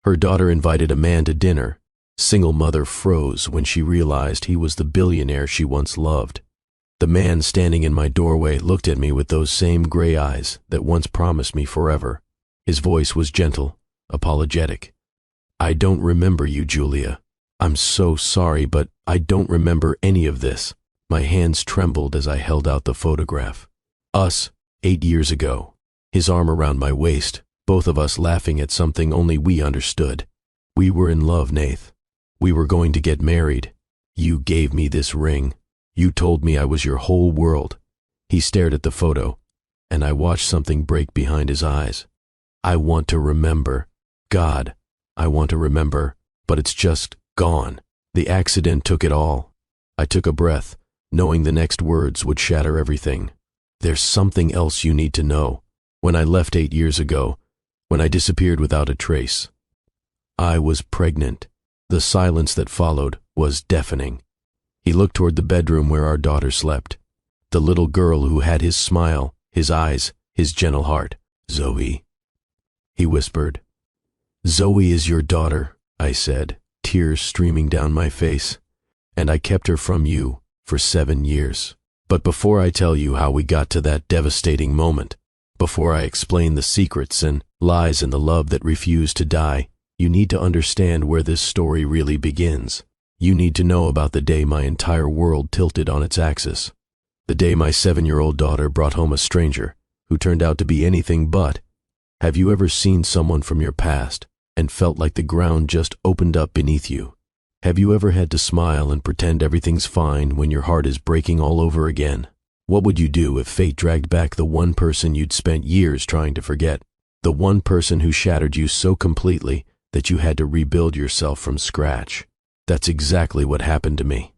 Her daughter invited a man to dinner. Single mother froze when she realized he was the billionaire she once loved. The man standing in my doorway looked at me with those same gray eyes that once promised me forever. His voice was gentle, apologetic. "I don't remember you, Julia. I'm so sorry, but I don't remember any of this." My hands trembled as I held out the photograph. Us, 8 years ago. His arm around my waist, both of us laughing at something only we understood. We were in love, Nath. We were going to get married. You gave me this ring. You told me I was your whole world. He stared at the photo, and I watched something break behind his eyes. I want to remember. God, I want to remember, but it's just gone. The accident took it all. I took a breath, knowing the next words would shatter everything. There's something else you need to know. When I left 8 years ago, when I disappeared without a trace, I was pregnant. The silence that followed was deafening. He looked toward the bedroom where our daughter slept. The little girl who had his smile, his eyes, his gentle heart. "Zoe," he whispered. "Zoe is your daughter," I said, tears streaming down my face. "And I kept her from you for 7 years. But before I tell you how we got to that devastating moment, before I explain the secrets and lies in the love that refused to die, you need to understand where this story really begins. You need to know about the day my entire world tilted on its axis. The day my 7-year-old daughter brought home a stranger who turned out to be anything but. Have you ever seen someone from your past and felt like the ground just opened up beneath you? Have you ever had to smile and pretend everything's fine when your heart is breaking all over again? What would you do if fate dragged back the one person you'd spent years trying to forget? The one person who shattered you so completely that you had to rebuild yourself from scratch. That's exactly what happened to me.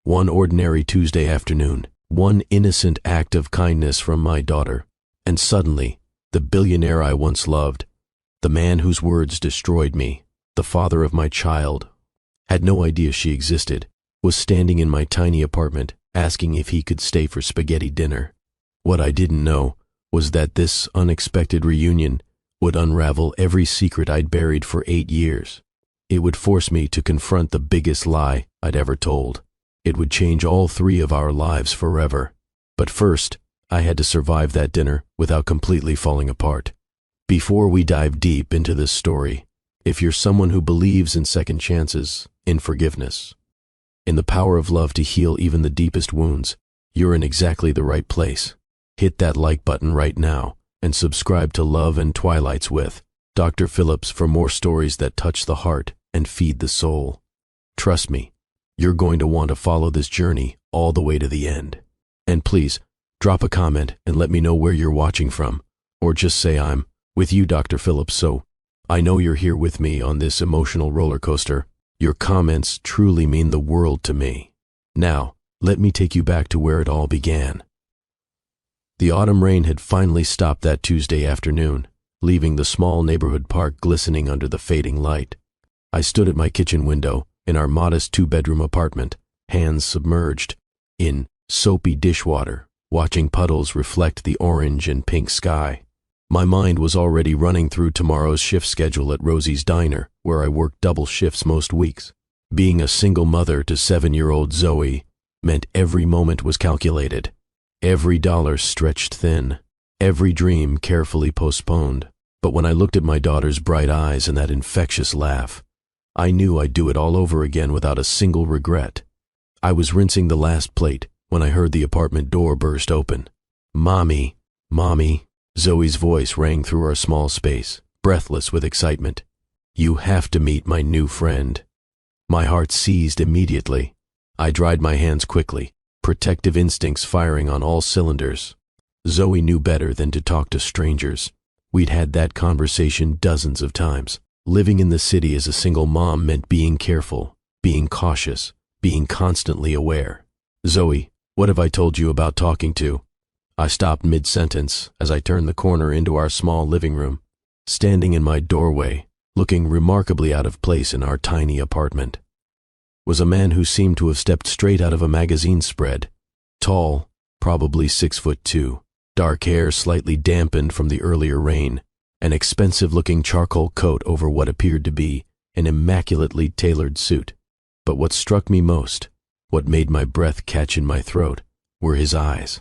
One ordinary Tuesday afternoon, one innocent act of kindness from my daughter, and suddenly, the billionaire I once loved, the man whose words destroyed me, the father of my child, had no idea she existed, was standing in my tiny apartment asking if he could stay for spaghetti dinner. What I didn't know was that this unexpected reunion would unravel every secret I'd buried for 8 years. It would force me to confront the biggest lie I'd ever told. It would change all 3 of our lives forever. But first, I had to survive that dinner without completely falling apart. Before we dive deep into this story, if you're someone who believes in second chances, in forgiveness, in the power of love to heal even the deepest wounds, you're in exactly the right place. Hit that like button right now and subscribe to Love and Twilights with Dr. Phillips for more stories that touch the heart and feed the soul. Trust me, you're going to want to follow this journey all the way to the end. And please, drop a comment and let me know where you're watching from, or just say I'm with you, Dr. Phillips, so I know you're here with me on this emotional roller coaster. Your comments truly mean the world to me. Now, let me take you back to where it all began. The autumn rain had finally stopped that Tuesday afternoon, leaving the small neighborhood park glistening under the fading light. I stood at my kitchen window in our modest 2-bedroom apartment, hands submerged in soapy dishwater, watching puddles reflect the orange and pink sky. My mind was already running through tomorrow's shift schedule at Rosie's Diner, where I worked double shifts most weeks. Being a single mother to 7-year-old Zoe meant every moment was calculated, every dollar stretched thin, every dream carefully postponed. But when I looked at my daughter's bright eyes and that infectious laugh, I knew I'd do it all over again without a single regret. I was rinsing the last plate when I heard the apartment door burst open. "Mommy, Mommy," Zoe's voice rang through our small space, breathless with excitement. "You have to meet my new friend." My heart seized immediately. I dried my hands quickly, protective instincts firing on all cylinders. Zoe knew better than to talk to strangers. We'd had that conversation dozens of times. Living in the city as a single mom meant being careful, being cautious, being constantly aware. "Zoe, what have I told you about talking to?" I stopped mid-sentence as I turned the corner into our small living room. Standing in my doorway, looking remarkably out of place in our tiny apartment, was a man who seemed to have stepped straight out of a magazine spread. Tall, probably 6'2", dark hair slightly dampened from the earlier rain, an expensive-looking charcoal coat over what appeared to be an immaculately tailored suit. But what struck me most, what made my breath catch in my throat, were his eyes.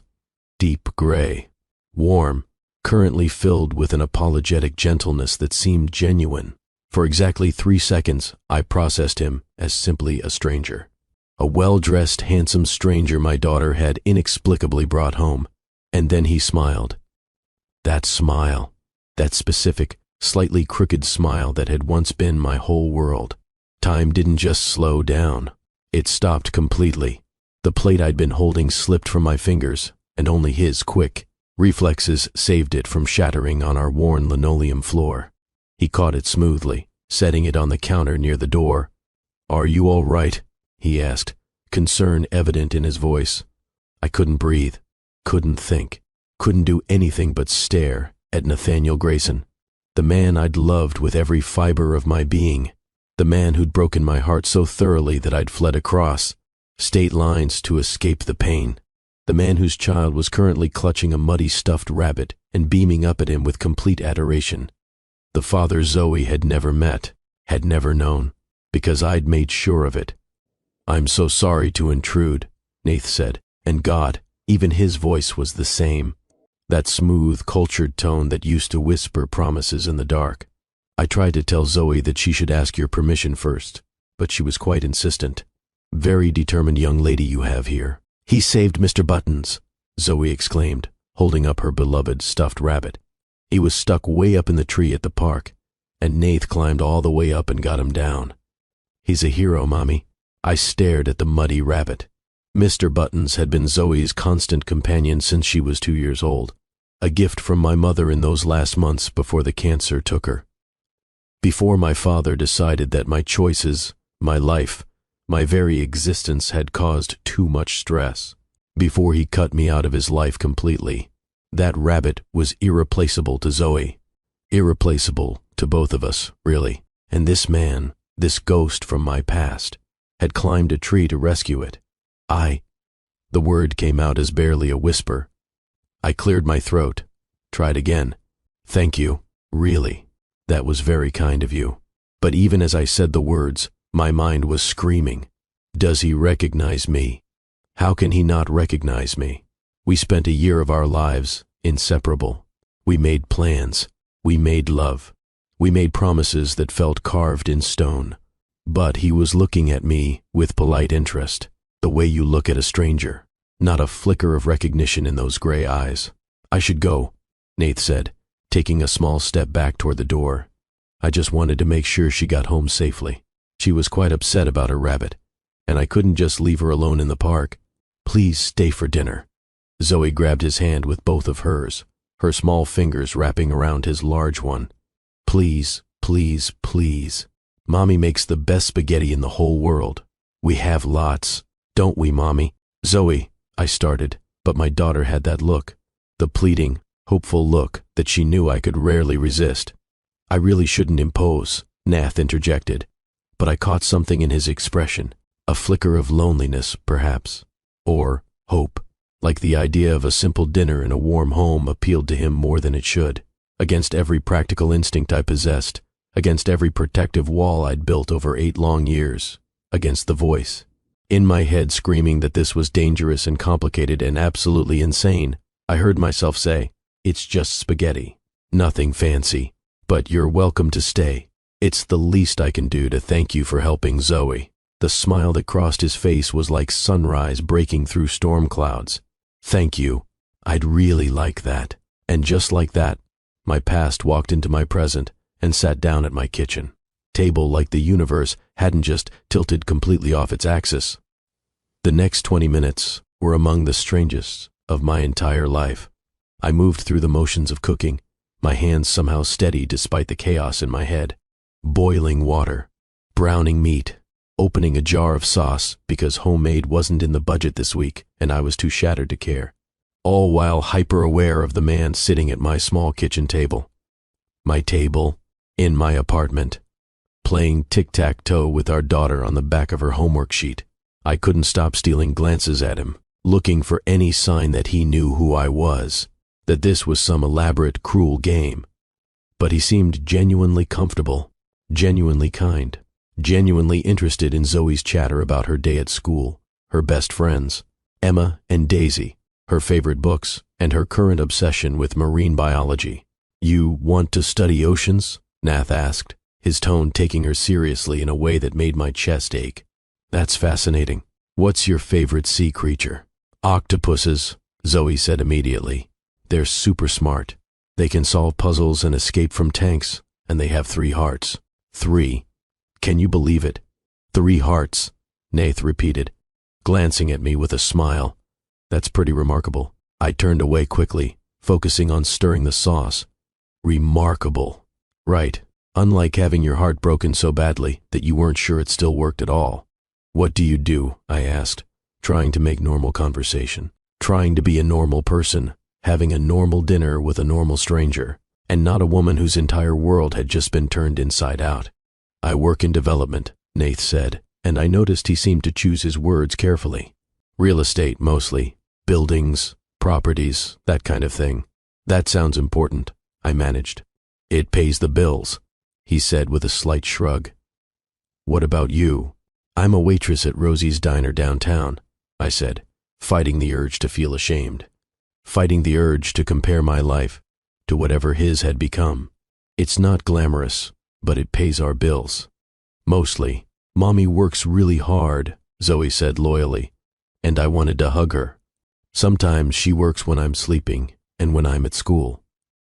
Deep gray, warm, currently filled with an apologetic gentleness that seemed genuine. For exactly 3 seconds, I processed him as simply a stranger. A well-dressed, handsome stranger my daughter had inexplicably brought home. And then he smiled. That smile, that specific, slightly crooked smile that had once been my whole world. Time didn't just slow down. It stopped completely. The plate I'd been holding slipped from my fingers, and only his quick reflexes saved it from shattering on our worn linoleum floor. He caught it smoothly, setting it on the counter near the door. "Are you all right?" he asked, concern evident in his voice. I couldn't breathe, couldn't think, couldn't do anything but stare at Nathaniel Grayson, the man I'd loved with every fiber of my being, the man who'd broken my heart so thoroughly that I'd fled across state lines to escape the pain, the man whose child was currently clutching a muddy stuffed rabbit and beaming up at him with complete adoration. The father Zoe had never met, had never known, because I'd made sure of it. "I'm so sorry to intrude," Nath said, and God, even his voice was the same, that smooth, cultured tone that used to whisper promises in the dark. "I tried to tell Zoe that she should ask your permission first, but she was quite insistent. Very determined young lady you have here." "He saved Mr. Buttons," Zoe exclaimed, holding up her beloved stuffed rabbit. "He was stuck way up in the tree at the park, and Nath climbed all the way up and got him down. He's a hero, Mommy." I stared at the muddy rabbit. Mr. Buttons had been Zoe's constant companion since she was 2 years old, a gift from my mother in those last months before the cancer took her. Before my father decided that my choices, my life, my very existence had caused too much stress, before he cut me out of his life completely, that rabbit was irreplaceable to Zoe, irreplaceable to both of us, really. And this man, this ghost from my past, had climbed a tree to rescue it. The word came out as barely a whisper. I cleared my throat, tried again. "Thank you, really. That was very kind of you." But even as I said the words, my mind was screaming, "Does he recognize me? How can he not recognize me?" We spent a year of our lives inseparable. We made plans. We made love. We made promises that felt carved in stone. But he was looking at me with polite interest, the way you look at a stranger, not a flicker of recognition in those gray eyes. "I should go," Nath said, taking a small step back toward the door. "I just wanted to make sure she got home safely. She was quite upset about her rabbit, and I couldn't just leave her alone in the park. Please stay for dinner." Zoe grabbed his hand with both of hers, her small fingers wrapping around his large one. "Please, please, please. Mommy makes the best spaghetti in the whole world. We have lots, don't we, Mommy?" "Zoe," I started, but my daughter had that look, the pleading, hopeful look that she knew I could rarely resist. "I really shouldn't impose," Nath interjected, but I caught something in his expression, a flicker of loneliness, perhaps, or hope, like the idea of a simple dinner in a warm home appealed to him more than it should, against every practical instinct I possessed, against every protective wall I'd built over 8 long years, against the voice in my head screaming that this was dangerous and complicated and absolutely insane. I heard myself say, "It's just spaghetti, nothing fancy, but you're welcome to stay. It's the least I can do to thank you for helping Zoe." The smile that crossed his face was like sunrise breaking through storm clouds. "Thank you. I'd really like that." And just like that, my past walked into my present and sat down at my kitchen table like the universe hadn't just tilted completely off its axis. The next 20 minutes were among the strangest of my entire life. I moved through the motions of cooking, my hands somehow steady despite the chaos in my head. Boiling water, browning meat, opening a jar of sauce because homemade wasn't in the budget this week and I was too shattered to care, all while hyper-aware of the man sitting at my small kitchen table. My table, in my apartment, playing tic-tac-toe with our daughter on the back of her homework sheet. I couldn't stop stealing glances at him, looking for any sign that he knew who I was, that this was some elaborate, cruel game. but he seemed genuinely comfortable, genuinely kind, genuinely interested in Zoe's chatter about her day at school, her best friends, Emma and Daisy, her favorite books, and her current obsession with marine biology. "You want to study oceans?" Nath asked, his tone taking her seriously in a way that made my chest ache. "That's fascinating. What's your favorite sea creature?" "Octopuses," Zoe said immediately. "They're super smart. They can solve puzzles and escape from tanks, and they have 3 hearts. 3. Can you believe it? 3 hearts," Nath repeated, glancing at me with a smile. "That's pretty remarkable." I turned away quickly, focusing on stirring the sauce. Remarkable. Right. Unlike having your heart broken so badly that you weren't sure it still worked at all. "What do you do?" I asked, trying to make normal conversation, trying to be a normal person, having a normal dinner with a normal stranger, and not a woman whose entire world had just been turned inside out. "I work in development," Nath said, and I noticed he seemed to choose his words carefully. "Real estate mostly, buildings, properties, that kind of thing." "That sounds important," I managed. "It pays the bills," he said with a slight shrug. "What about you?" "I'm a waitress at Rosie's Diner downtown," I said, fighting the urge to feel ashamed, fighting the urge to compare my life to whatever his had become. "It's not glamorous, but it pays our bills. Mostly. Mommy works really hard," Zoe said loyally, and I wanted to hug her. "Sometimes she works when I'm sleeping and when I'm at school,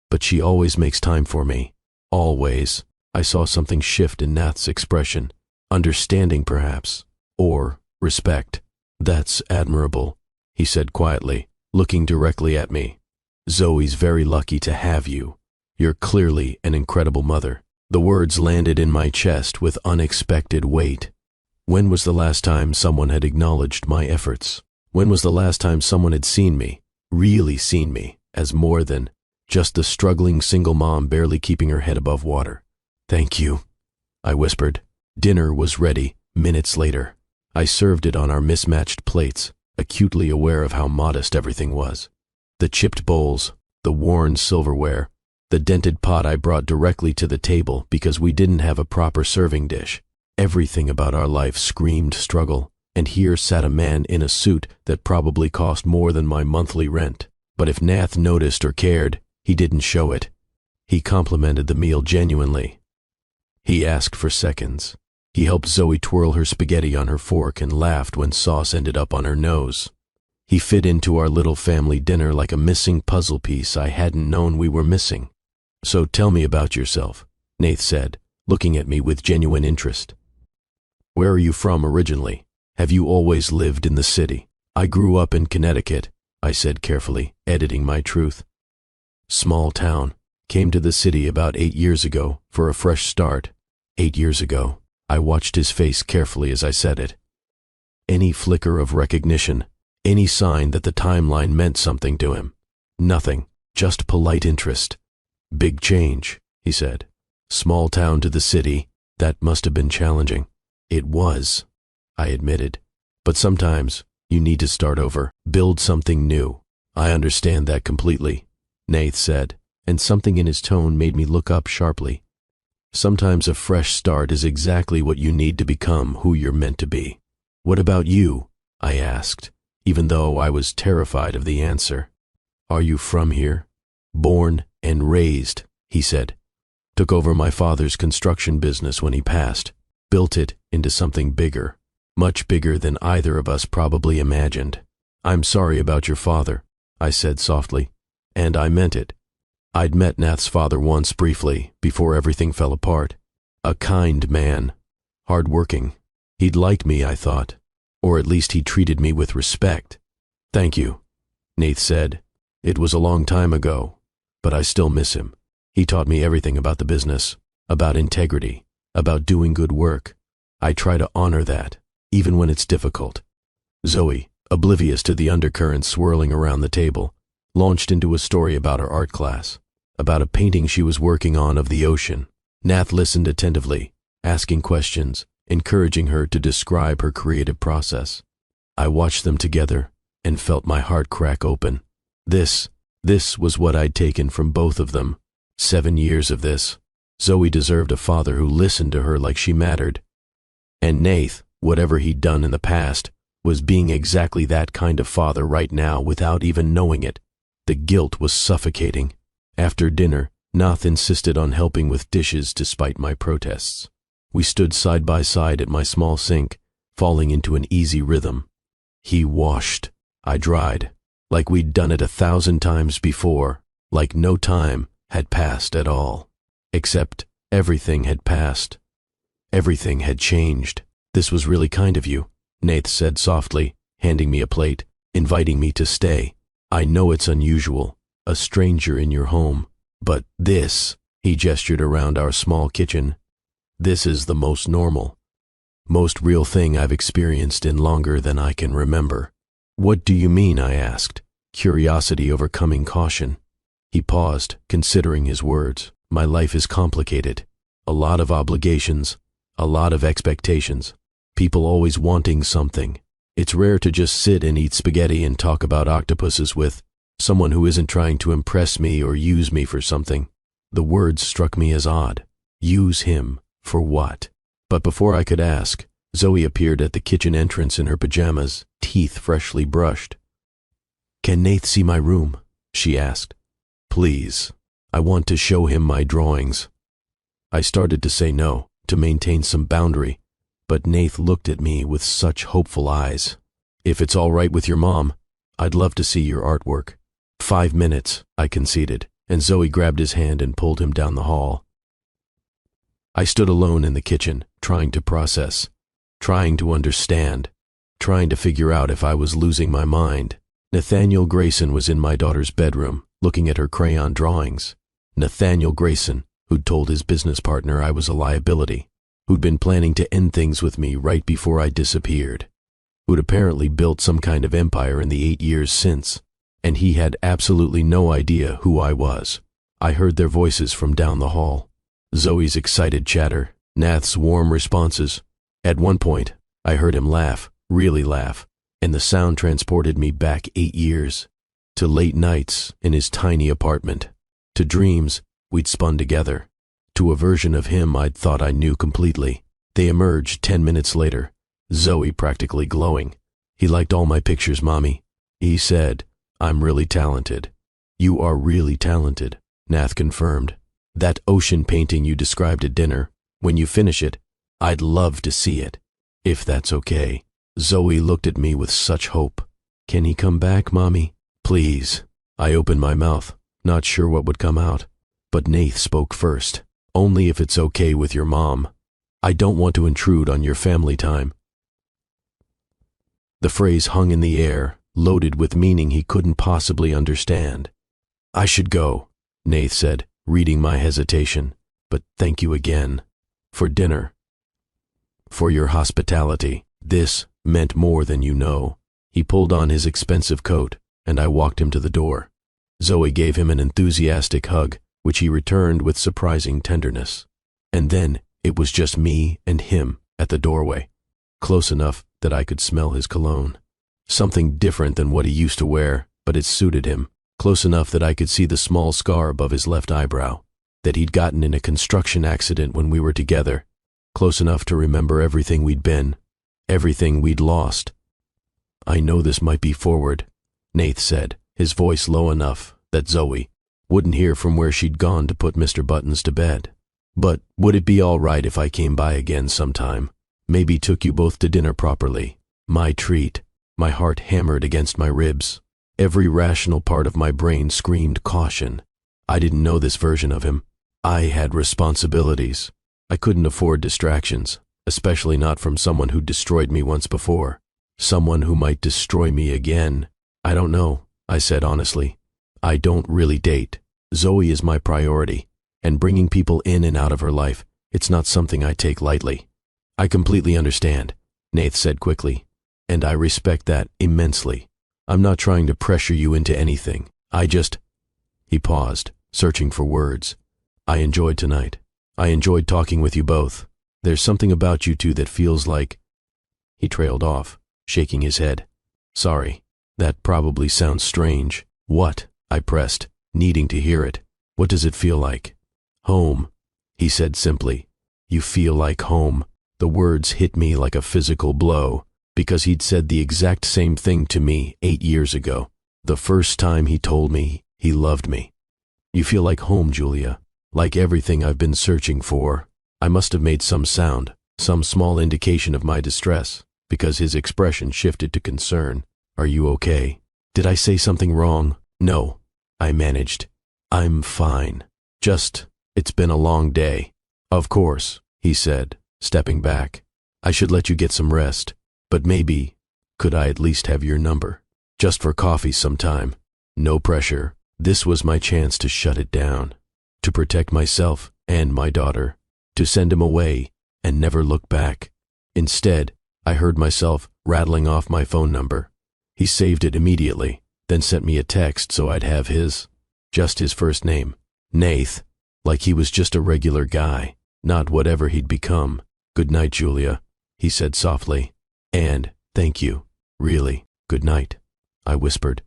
but she always makes time for me. Always." I saw something shift in Nath's expression. Understanding, perhaps, or respect. "That's admirable," he said quietly, looking directly at me. "Zoe's very lucky to have you. You're clearly an incredible mother." The words landed in my chest with unexpected weight. When was the last time someone had acknowledged my efforts? When was the last time someone had seen me, really seen me, as more than just the struggling single mom barely keeping her head above water? "Thank you," I whispered. Dinner was ready, minutes later. I served it on our mismatched plates, acutely aware of how modest everything was. The chipped bowls, the worn silverware, the dented pot I brought directly to the table because we didn't have a proper serving dish. Everything about our life screamed struggle, and here sat a man in a suit that probably cost more than my monthly rent. But if Nath noticed or cared, he didn't show it. He complimented the meal genuinely. He asked for seconds. He helped Zoe twirl her spaghetti on her fork and laughed when sauce ended up on her nose. He fit into our little family dinner like a missing puzzle piece I hadn't known we were missing. "So tell me about yourself," Nath said, looking at me with genuine interest. "Where are you from originally? Have you always lived in the city?" "I grew up in Connecticut," I said carefully, editing my truth. "Small town. Came to the city about 8 years ago for a fresh start." 8 years ago. I watched his face carefully as I said it. Any flicker of recognition, any sign that the timeline meant something to him? Nothing, just polite interest. "Big change," he said. "Small town to the city, that must have been challenging." "It was," I admitted. "But sometimes you need to start over, build something new." "I understand that completely," Nath said, and something in his tone made me look up sharply. "Sometimes a fresh start is exactly what you need to become who you're meant to be." "What about you?" I asked, even though I was terrified of the answer. "Are you from here?" "Born and raised," he said. "Took over my father's construction business when he passed, built it into something bigger, much bigger than either of us probably imagined." "I'm sorry about your father," I said softly, and I meant it. I'd met Nath's father once briefly, before everything fell apart. A kind man, hard-working. He'd like me, I thought, or at least he treated me with respect. "Thank you," Nath said. "It was a long time ago, but I still miss him. He taught me everything about the business, about integrity, about doing good work. I try to honor that, even when it's difficult." Zoe, oblivious to the undercurrents swirling around the table, launched into a story about her art class, about a painting she was working on of the ocean. Nath listened attentively, asking questions, encouraging her to describe her creative process. I watched them together and felt my heart crack open. This was what I'd taken from both of them. 7 years of this. Zoe deserved a father who listened to her like she mattered. And Nath, whatever he'd done in the past, was being exactly that kind of father right now without even knowing it. The guilt was suffocating. After dinner, Nath insisted on helping with dishes despite my protests. We stood side by side at my small sink, falling into an easy rhythm. He washed, I dried, like we'd done it 1,000 times before, like no time had passed at all. Except everything had passed. Everything had changed. This was really kind of you, Nath said softly, handing me a plate, inviting me to stay. I know it's unusual, a stranger in your home, but this, he gestured around our small kitchen, this is the most normal, most real thing I've experienced in longer than I can remember. What do you mean? I asked, curiosity overcoming caution. He paused, considering his words. My life is complicated. A lot of obligations, a lot of expectations. People always wanting something. It's rare to just sit and eat spaghetti and talk about octopuses with someone who isn't trying to impress me or use me for something. The words struck me as odd. Use him for what? But before I could ask, Zoe appeared at the kitchen entrance in her pajamas, teeth freshly brushed. Can Nath see my room? She asked. Please. I want to show him my drawings. I started to say no, to maintain some boundary, but Nath looked at me with such hopeful eyes. If it's all right with your mom, I'd love to see your artwork. 5 minutes, I conceded, and Zoe grabbed his hand and pulled him down the hall. I stood alone in the kitchen, trying to process, trying to understand, trying to figure out if I was losing my mind. Nathaniel Grayson was in my daughter's bedroom, looking at her crayon drawings. Nathaniel Grayson, who'd told his business partner I was a liability, who'd been planning to end things with me right before I disappeared, who'd apparently built some kind of empire in the 8 years since, and he had absolutely no idea who I was. I heard their voices from down the hall. Zoe's excited chatter, Nath's warm responses. At one point, I heard him laugh, really laugh, and the sound transported me back 8 years, to late nights in his tiny apartment, to dreams we'd spun together, to a version of him I'd thought I knew completely. They emerged 10 minutes later, Zoe practically glowing. He liked all my pictures, Mommy. He said, I'm really talented. You are really talented, Nath confirmed. That ocean painting you described at dinner, when you finish it, I'd love to see it, if that's okay. Zoe looked at me with such hope. Can he come back, Mommy? Please. I opened my mouth, not sure what would come out, but Nath spoke first. Only if it's okay with your mom. I don't want to intrude on your family time. The phrase hung in the air, loaded with meaning he couldn't possibly understand. I should go, Nath said, reading my hesitation, but thank you again. For dinner. For your hospitality. This meant more than you know. He pulled on his expensive coat, and I walked him to the door. Zoe gave him an enthusiastic hug, which he returned with surprising tenderness. And then it was just me and him at the doorway, close enough that I could smell his cologne. Something different than what he used to wear, but it suited him, close enough that I could see the small scar above his left eyebrow, that he'd gotten in a construction accident when we were together, close enough to remember everything we'd been, everything we'd lost. I know this might be forward, Nath said, his voice low enough that Zoe wouldn't hear from where she'd gone to put Mr. Buttons to bed. But would it be all right if I came by again sometime? Maybe took you both to dinner properly. My treat. My heart hammered against my ribs. Every rational part of my brain screamed caution. I didn't know this version of him. I had responsibilities. I couldn't afford distractions, especially not from someone who destroyed me once before. Someone who might destroy me again. I don't know, I said honestly. I don't really date. Zoe is my priority, and bringing people in and out of her life, it's not something I take lightly. I completely understand, Nath said quickly, and I respect that immensely. I'm not trying to pressure you into anything. He paused, searching for words. I enjoyed tonight. I enjoyed talking with you both. There's something about you two that feels like... He trailed off, shaking his head. Sorry, that probably sounds strange. What? I pressed, needing to hear it. What does it feel like? Home, he said simply. You feel like home. The words hit me like a physical blow, because he'd said the exact same thing to me 8 years ago, the first time he told me he loved me. You feel like home, Julia, like everything I've been searching for. I must have made some sound, some small indication of my distress, because his expression shifted to concern. Are you okay? Did I say something wrong? No, I managed. I'm fine. Just, it's been a long day. Of course, he said, stepping back. I should let you get some rest, but maybe, could I at least have your number? Just for coffee sometime. No pressure. This was my chance to shut it down, to protect myself and my daughter, to send him away and never look back. Instead, I heard myself rattling off my phone number. He saved it immediately, then sent me a text so I'd have just his first name, Nath, like he was just a regular guy, not whatever he'd become. Good night, Julia, he said softly. And, thank you, really, good night, I whispered.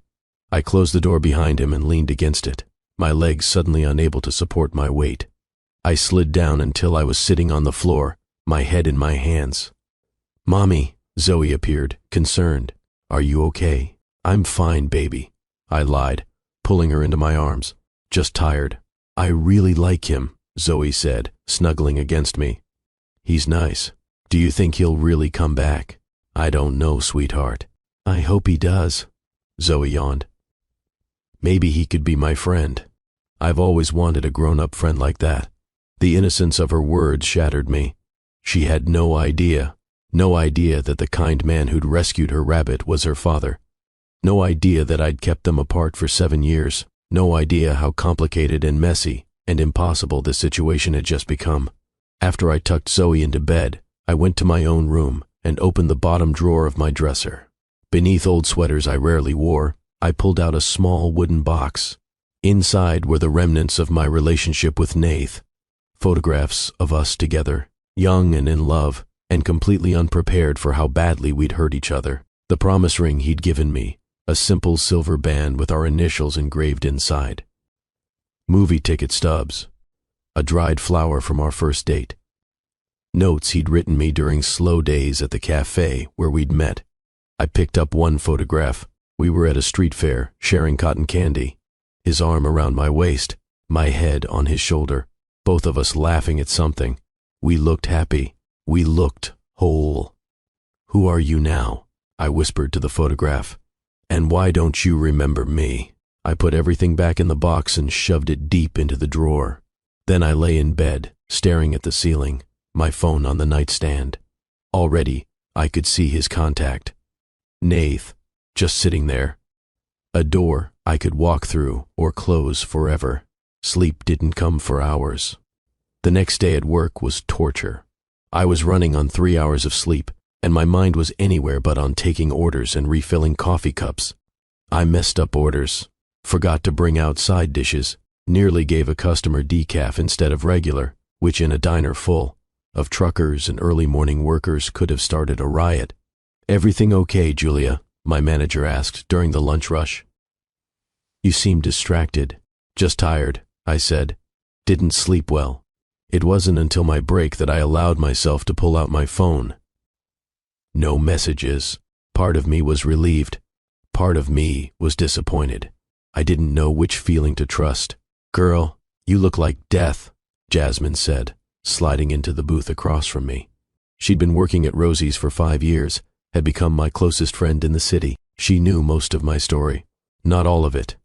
I closed the door behind him and leaned against it, my legs suddenly unable to support my weight. I slid down until I was sitting on the floor, my head in my hands. Mommy, Zoe appeared, concerned. Are you okay? I'm fine, baby, I lied, pulling her into my arms. Just tired. I really like him, Zoe said, snuggling against me. He's nice. Do you think he'll really come back? I don't know, sweetheart. I hope he does, Zoe yawned. Maybe he could be my friend. I've always wanted a grown-up friend like that. The innocence of her words shattered me. She had no idea that the kind man who'd rescued her rabbit was her father. No idea that I'd kept them apart for 7 years. No idea how complicated and messy and impossible this situation had just become. After I tucked Zoe into bed, I went to my own room and opened the bottom drawer of my dresser. Beneath old sweaters I rarely wore, I pulled out a small wooden box. Inside were the remnants of my relationship with Nath, photographs of us together, young and in love, and completely unprepared for how badly we'd hurt each other. The promise ring he'd given me, a simple silver band with our initials engraved inside. Movie ticket stubs, a dried flower from our first date. Notes he'd written me during slow days at the cafe where we'd met. I picked up one photograph. We were at a street fair, sharing cotton candy. His arm around my waist, my head on his shoulder, both of us laughing at something. We looked happy. We looked whole. Who are you now? I whispered to the photograph. And why don't you remember me? I put everything back in the box and shoved it deep into the drawer. Then I lay in bed, staring at the ceiling, my phone on the nightstand. Already, I could see his contact. Nath, just sitting there. A door I could walk through or close forever. Sleep didn't come for hours. The next day at work was torture. I was running on 3 hours of sleep, and my mind was anywhere but on taking orders and refilling coffee cups. I messed up orders, forgot to bring out side dishes, nearly gave a customer decaf instead of regular, which in a diner full of truckers and early morning workers could have started a riot. Everything okay, Julia? My manager asked during the lunch rush. You seem distracted. Just tired, I said. Didn't sleep well. It wasn't until my break that I allowed myself to pull out my phone. No messages. Part of me was relieved. Part of me was disappointed. I didn't know which feeling to trust. Girl, you look like death, Jasmine said, sliding into the booth across from me. She'd been working at Rosie's for 5 years, had become my closest friend in the city. She knew most of my story. Not all of it.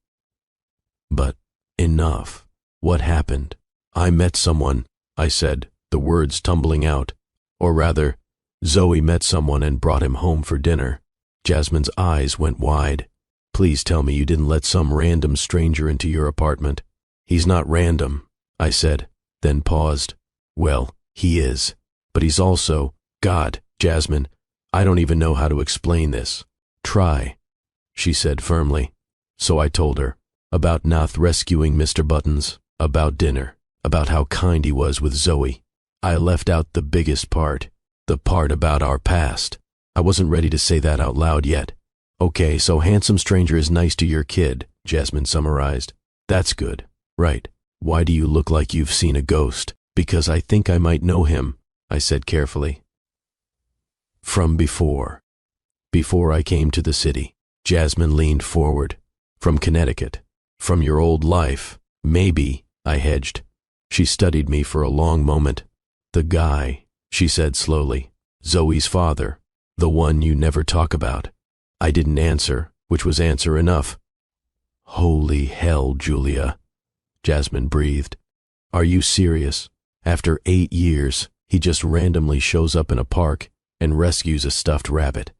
But enough. What happened? I met someone, I said, the words tumbling out. Or rather, Zoe met someone and brought him home for dinner. Jasmine's eyes went wide. Please tell me you didn't let some random stranger into your apartment. He's not random, I said, then paused. Well, he is. But he's also, God, Jasmine, I don't even know how to explain this. Try, she said firmly. So I told her, about Nath rescuing Mr. Buttons, about dinner, about how kind he was with Zoe. I left out the biggest part, the part about our past. I wasn't ready to say that out loud yet. Okay, so handsome stranger is nice to your kid, Jasmine summarized. That's good, right? Why do you look like you've seen a ghost? Because I think I might know him, I said carefully. From before. Before I came to the city. Jasmine leaned forward. From Connecticut. From your old life. Maybe, I hedged. She studied me for a long moment. The guy, she said slowly. Zoe's father. The one you never talk about. I didn't answer, which was answer enough. Holy hell, Julia, Jasmine breathed. Are you serious? After 8 years, he just randomly shows up in a park and rescues a stuffed rabbit.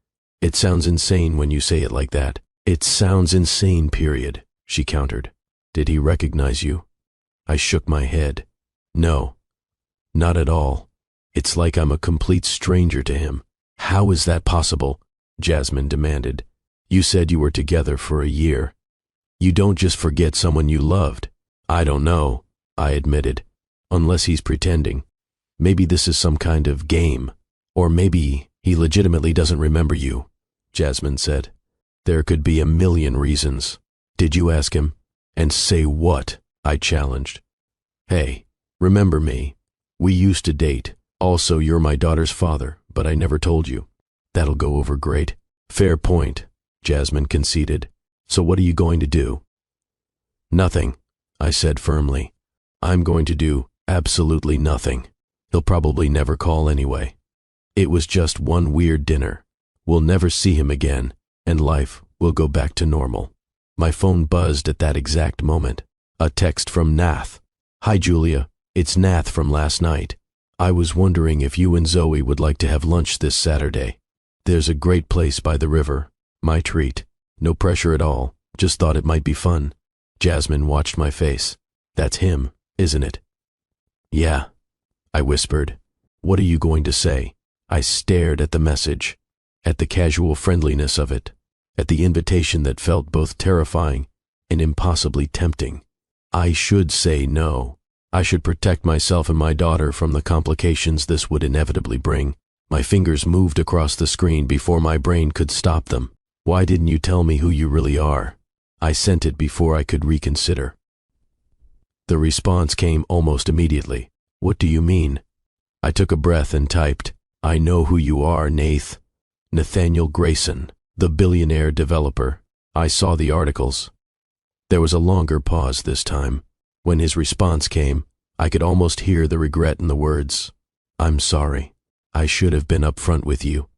It sounds insane when you say it like that. It sounds insane, period, she countered. Did he recognize you? I shook my head. No, not at all. It's like I'm a complete stranger to him. How is that possible? Jasmine demanded. You said you were together for a year. You don't just forget someone you loved. I don't know, I admitted, unless he's pretending. Maybe this is some kind of game. Or maybe he legitimately doesn't remember you, Jasmine said. There could be a million reasons. Did you ask him? And say what? I challenged. Hey, remember me. We used to date. Also, you're my daughter's father, but I never told you. That'll go over great. Fair point, Jasmine conceded. So what are you going to do? Nothing, I said firmly. I'm going to do absolutely nothing. He'll probably never call anyway. It was just one weird dinner. We'll never see him again, and life will go back to normal. My phone buzzed at that exact moment. A text from Nath. Hi, Julia. It's Nath from last night. I was wondering if you and Zoe would like to have lunch this Saturday. There's a great place by the river. My treat. No pressure at all. Just thought it might be fun. Jasmine watched my face. That's him, isn't it? Yeah, I whispered. What are you going to say? I stared at the message, at the casual friendliness of it, at the invitation that felt both terrifying and impossibly tempting. I should say no. I should protect myself and my daughter from the complications this would inevitably bring. My fingers moved across the screen before my brain could stop them. Why didn't you tell me who you really are? I sent it before I could reconsider. The response came almost immediately. What do you mean? I took a breath and typed, I know who you are, Nath. Nathaniel Grayson, the billionaire developer. I saw the articles. There was a longer pause this time. When his response came, I could almost hear the regret in the words. I'm sorry. I should have been upfront with you.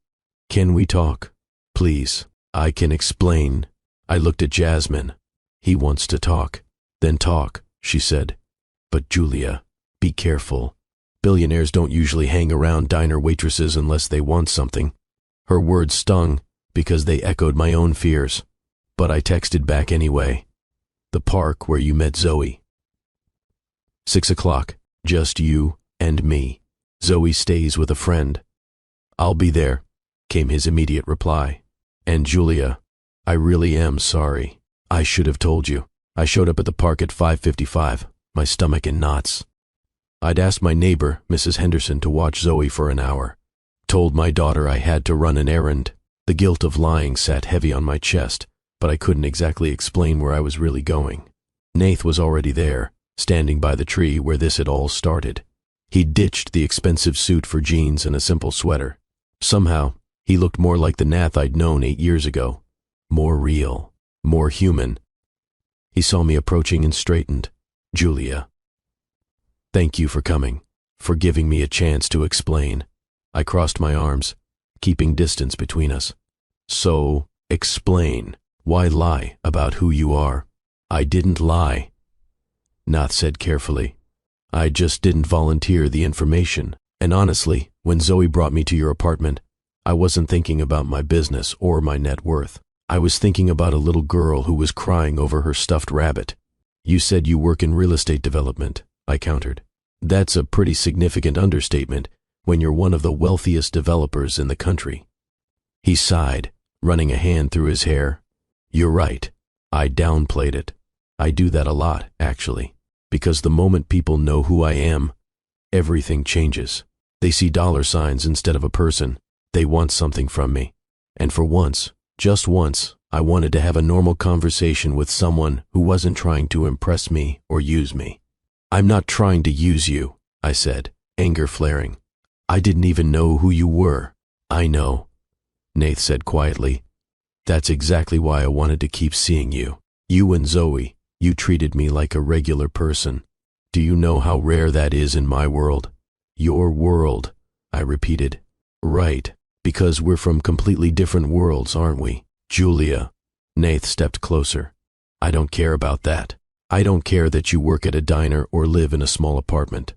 Can we talk? Please. I can explain. I looked at Jasmine. He wants to talk. Then talk, she said. But Julia, be careful. Billionaires don't usually hang around diner waitresses unless they want something. Her words stung because they echoed my own fears. But I texted back anyway. The park where you met Zoe. 6 o'clock, just you and me. Zoe stays with a friend. I'll be there, came his immediate reply. And Julia, I really am sorry. I should have told you. I showed up at the park at 5:55, my stomach in knots. I'd asked my neighbor, Mrs. Henderson, to watch Zoe for an hour. Told my daughter I had to run an errand. The guilt of lying sat heavy on my chest, but I couldn't exactly explain where I was really going. Nath was already there, standing by the tree where this had all started. He'd ditched the expensive suit for jeans and a simple sweater. Somehow, he looked more like the Nath I'd known 8 years ago. More real, more human. He saw me approaching and straightened. Julia. Thank you for coming, for giving me a chance to explain. I crossed my arms, keeping distance between us. So, explain. Why lie about who you are? I didn't lie, Nath said carefully. I just didn't volunteer the information. And honestly, when Zoe brought me to your apartment, I wasn't thinking about my business or my net worth. I was thinking about a little girl who was crying over her stuffed rabbit. You said you work in real estate development, I countered. That's a pretty significant understatement when you're one of the wealthiest developers in the country. He sighed, running a hand through his hair. You're right. I downplayed it. I do that a lot, actually, because the moment people know who I am, everything changes. They see dollar signs instead of a person. They want something from me. And for once, just once, I wanted to have a normal conversation with someone who wasn't trying to impress me or use me. I'm not trying to use you, I said, anger flaring. I didn't even know who you were. I know, Nath said quietly. That's exactly why I wanted to keep seeing you. You and Zoe, you treated me like a regular person. Do you know how rare that is in my world? Your world, I repeated. Right, because we're from completely different worlds, aren't we? Julia. Nath stepped closer. I don't care about that. I don't care that you work at a diner or live in a small apartment.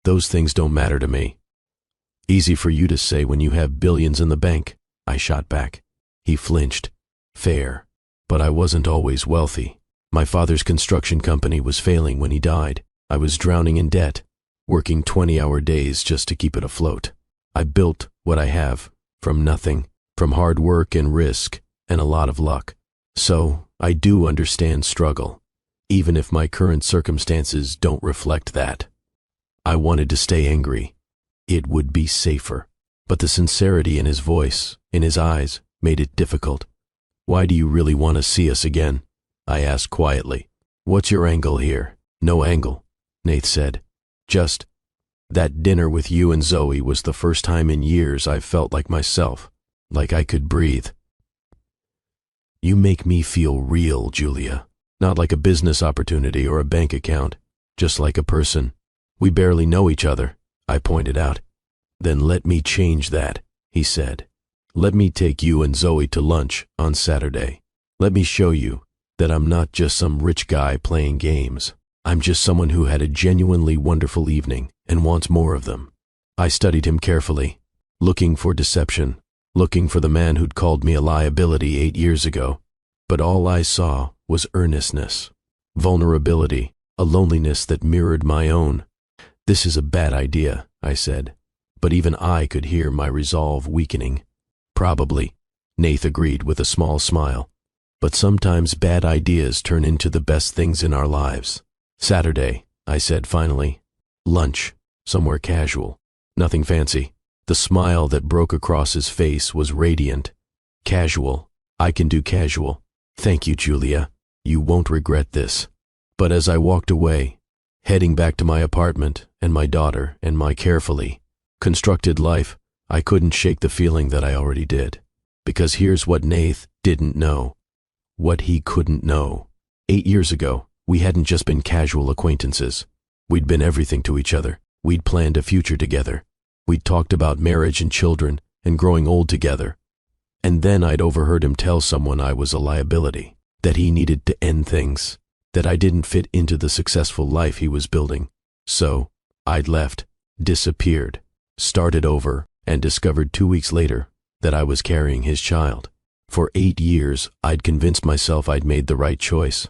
Those things don't matter to me. Easy for you to say when you have billions in the bank, I shot back. He flinched. Fair. But I wasn't always wealthy. My father's construction company was failing when he died. I was drowning in debt, working 20-hour days just to keep it afloat. I built what I have, from nothing, from hard work and risk, and a lot of luck. So, I do understand struggle, even if my current circumstances don't reflect that. I wanted to stay angry. It would be safer. But the sincerity in his voice, in his eyes, made it difficult. Why do you really want to see us again? I asked quietly. What's your angle here? No angle, Nath said. Just, that dinner with you and Zoe was the first time in years I felt like myself, like I could breathe. You make me feel real, Julia. Not like a business opportunity or a bank account, just like a person. We barely know each other, I pointed out. Then let me change that, he said. Let me take you and Zoe to lunch on Saturday. Let me show you that I'm not just some rich guy playing games. I'm just someone who had a genuinely wonderful evening and wants more of them. I studied him carefully, looking for deception, looking for the man who'd called me a liability 8 years ago. But all I saw was earnestness, vulnerability, a loneliness that mirrored my own. This is a bad idea, I said, but even I could hear my resolve weakening. Probably, Nath agreed with a small smile. But sometimes bad ideas turn into the best things in our lives. Saturday, I said finally. Lunch, somewhere casual. Nothing fancy. The smile that broke across his face was radiant. Casual. I can do casual. Thank you, Julia. You won't regret this. But as I walked away, heading back to my apartment and my daughter and my carefully constructed life, I couldn't shake the feeling that I already did. Because here's what Nath didn't know. What he couldn't know. 8 years ago, we hadn't just been casual acquaintances. We'd been everything to each other. We'd planned a future together. We'd talked about marriage and children and growing old together. And then I'd overheard him tell someone I was a liability, that he needed to end things, that I didn't fit into the successful life he was building. So, I'd left, disappeared, started over, and discovered 2 weeks later that I was carrying his child. For 8 years, I'd convinced myself I'd made the right choice,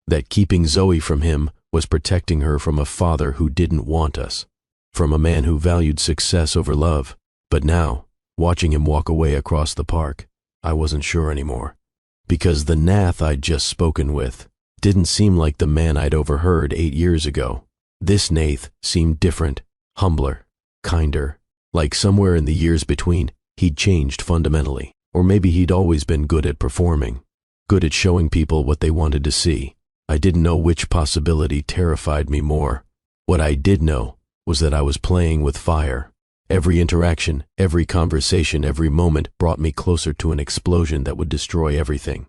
that keeping Zoe from him was protecting her from a father who didn't want us, from a man who valued success over love. But now, watching him walk away across the park, I wasn't sure anymore, because the Nath I'd just spoken with didn't seem like the man I'd overheard 8 years ago. This Nath seemed different, humbler, kinder, like somewhere in the years between, he'd changed fundamentally. Or maybe he'd always been good at performing, good at showing people what they wanted to see. I didn't know which possibility terrified me more. What I did know was that I was playing with fire. Every interaction, every conversation, every moment brought me closer to an explosion that would destroy everything.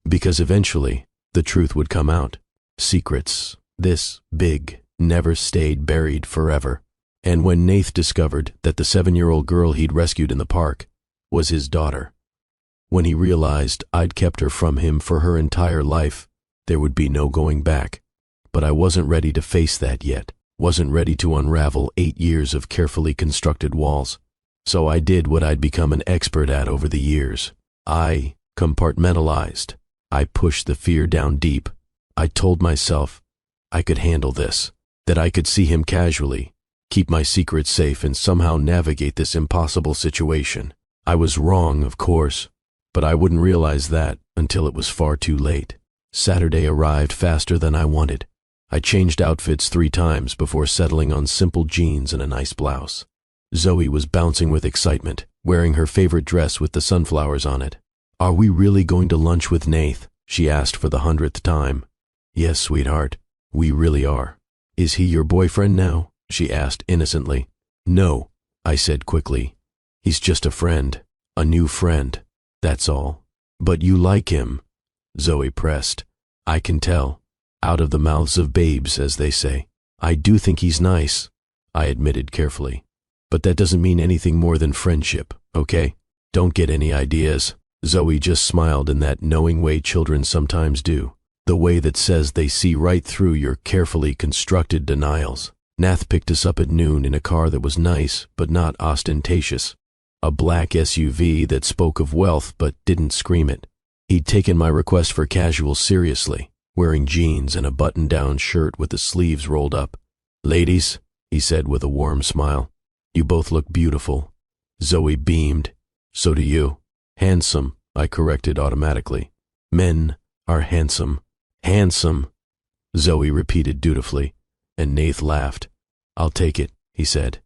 Because eventually, the truth would come out. Secrets, this big, never stayed buried forever. And when Nath discovered that the 7-year-old girl he'd rescued in the park was his daughter, when he realized I'd kept her from him for her entire life, there would be no going back. But I wasn't ready to face that yet, wasn't ready to unravel 8 years of carefully constructed walls. So I did what I'd become an expert at over the years. I compartmentalized. I pushed the fear down deep. I told myself I could handle this, that I could see him casually, keep my secrets safe, and somehow navigate this impossible situation. I was wrong, of course, but I wouldn't realize that until it was far too late. Saturday arrived faster than I wanted. I changed outfits 3 times before settling on simple jeans and a nice blouse. Zoe was bouncing with excitement, wearing her favorite dress with the sunflowers on it. Are we really going to lunch with Nath? She asked for the 100th time. Yes, sweetheart, we really are. Is he your boyfriend now? She asked innocently. No, I said quickly. He's just a friend, a new friend, that's all. But you like him, Zoe pressed. I can tell. Out of the mouths of babes, as they say. I do think he's nice, I admitted carefully. But that doesn't mean anything more than friendship, okay? Don't get any ideas. Zoe just smiled in that knowing way children sometimes do. The way that says they see right through your carefully constructed denials. Nath picked us up at noon in a car that was nice but not ostentatious. A black SUV that spoke of wealth but didn't scream it. He'd taken my request for casual seriously, wearing jeans and a button-down shirt with the sleeves rolled up. Ladies, he said with a warm smile, you both look beautiful. Zoe beamed. So do you. Handsome, I corrected automatically. Men are handsome. Handsome, Zoe repeated dutifully, and Nath laughed. I'll take it, he said.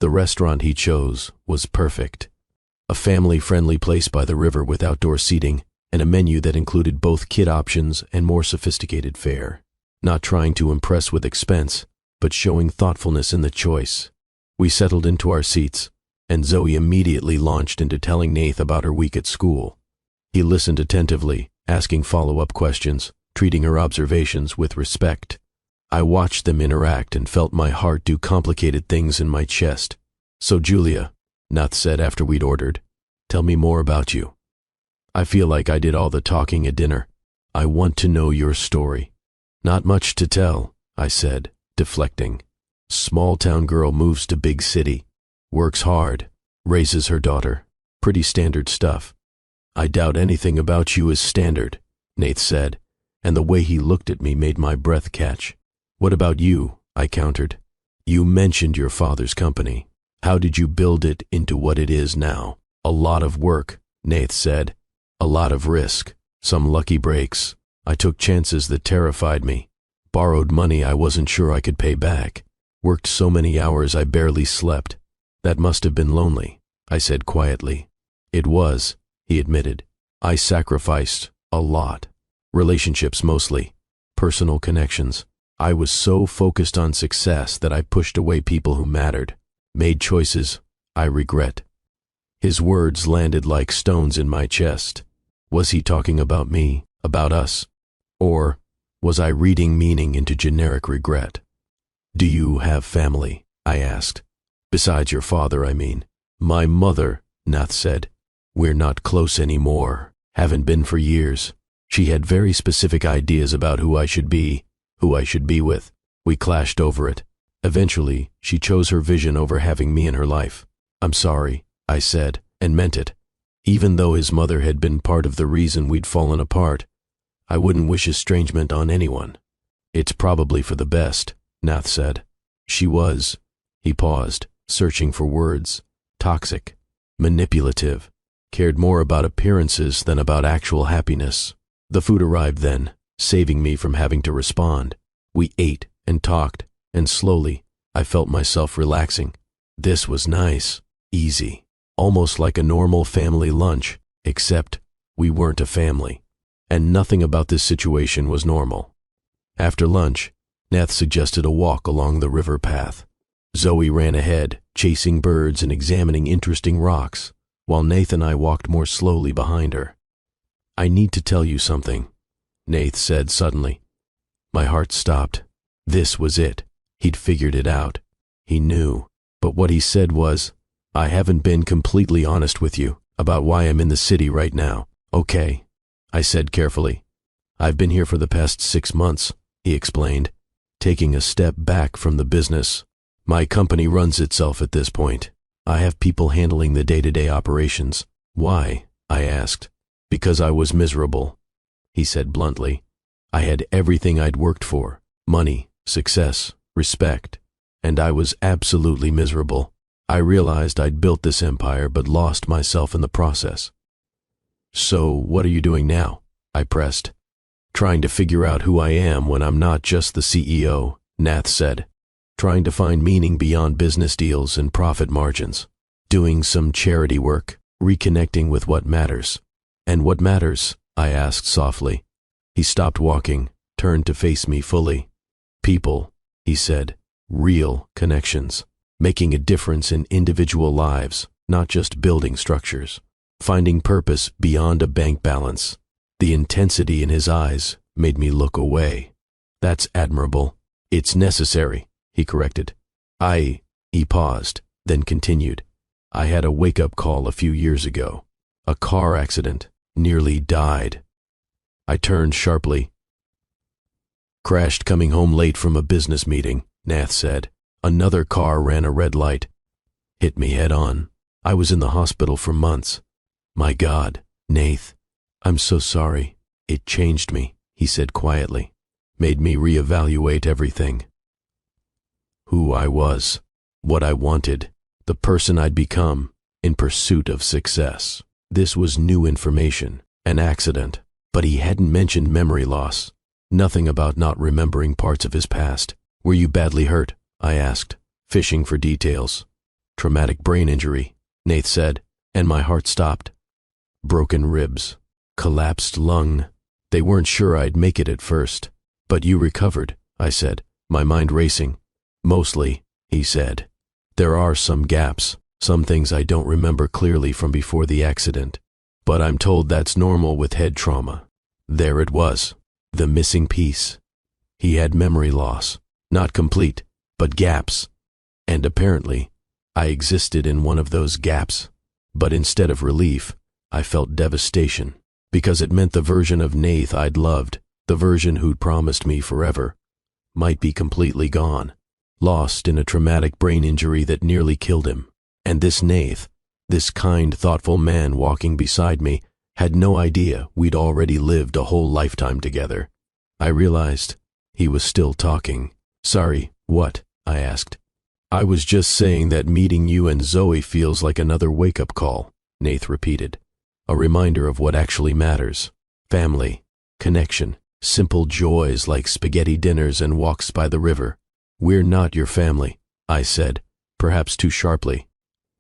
The restaurant he chose was perfect. A family-friendly place by the river with outdoor seating and a menu that included both kid options and more sophisticated fare. Not trying to impress with expense, but showing thoughtfulness in the choice. We settled into our seats, and Zoe immediately launched into telling Nath about her week at school. He listened attentively, asking follow-up questions, treating her observations with respect. I watched them interact and felt my heart do complicated things in my chest. So Julia, Nath said after we'd ordered, tell me more about you. I feel like I did all the talking at dinner. I want to know your story. Not much to tell, I said, deflecting. Small-town girl moves to big city, works hard, raises her daughter. Pretty standard stuff. I doubt anything about you is standard, Nath said, and the way he looked at me made my breath catch. What about you? I countered. You mentioned your father's company. How did you build it into what it is now? A lot of work, Nath said. A lot of risk. Some lucky breaks. I took chances that terrified me. Borrowed money I wasn't sure I could pay back. Worked so many hours I barely slept. That must have been lonely, I said quietly. It was, he admitted. I sacrificed a lot. Relationships mostly. Personal connections. I was so focused on success that I pushed away people who mattered. Made choices I regret. His words landed like stones in my chest. Was he talking about me, about us? Or was I reading meaning into generic regret? Do you have family? I asked. Besides your father, I mean. My mother, Nath said. We're not close anymore. Haven't been for years. She had very specific ideas about who I should be with. We clashed over it. Eventually, she chose her vision over having me in her life. I'm sorry, I said, and meant it. Even though his mother had been part of the reason we'd fallen apart, I wouldn't wish estrangement on anyone. It's probably for the best, Nath said. She was. He paused, searching for words. Toxic. Manipulative. Cared more about appearances than about actual happiness. The food arrived then, saving me from having to respond. We ate and talked, and slowly, I felt myself relaxing. This was nice, easy, almost like a normal family lunch, except we weren't a family, and nothing about this situation was normal. After lunch, Nath suggested a walk along the river path. Zoe ran ahead, chasing birds and examining interesting rocks, while Nath and I walked more slowly behind her. I need to tell you something, Nath said suddenly. My heart stopped. This was it. He'd figured it out. He knew. But what he said was, I haven't been completely honest with you about why I'm in the city right now. Okay, I said carefully. I've been here for the past 6 months, he explained, taking a step back from the business. My company runs itself at this point. I have people handling the day-to-day operations. Why? I asked. Because I was miserable, he said bluntly. I had everything I'd worked for, money, success, respect, and I was absolutely miserable. I realized I'd built this empire but lost myself in the process. So what are you doing now? I pressed. Trying to figure out who I am when I'm not just the CEO, Nath said. Trying to find meaning beyond business deals and profit margins. Doing some charity work, reconnecting with what matters. And what matters? I asked softly. He stopped walking, turned to face me fully. People, he said. Real connections. Making a difference in individual lives, not just building structures. Finding purpose beyond a bank balance. The intensity in his eyes made me look away. That's admirable. It's necessary, he corrected. He paused, then continued. I had a wake-up call a few years ago. A car accident. Nearly died. I turned sharply. Crashed coming home late from a business meeting, Nath said. Another car ran a red light. Hit me head on. I was in the hospital for months. My God, Nath, I'm so sorry. It changed me, he said quietly. Made me reevaluate everything. Who I was, what I wanted, the person I'd become, in pursuit of success. This was new information, an accident, but he hadn't mentioned memory loss. Nothing about not remembering parts of his past. Were you badly hurt? I asked, fishing for details. Traumatic brain injury, Nath said, and my heart stopped. Broken ribs, collapsed lung. They weren't sure I'd make it at first. But you recovered, I said, my mind racing. Mostly, he said. There are some gaps, some things I don't remember clearly from before the accident. But I'm told that's normal with head trauma. There it was, the missing piece. He had memory loss, not complete, but gaps. And apparently, I existed in one of those gaps. But instead of relief, I felt devastation, because it meant the version of Nath I'd loved, the version who'd promised me forever, might be completely gone, lost in a traumatic brain injury that nearly killed him. And this Nath, this kind, thoughtful man walking beside me, had no idea we'd already lived a whole lifetime together. I realized he was still talking. Sorry, what? I asked. I was just saying that meeting you and Zoe feels like another wake-up call, Nath repeated. A reminder of what actually matters. Family, connection, simple joys like spaghetti dinners and walks by the river. We're not your family, I said, perhaps too sharply.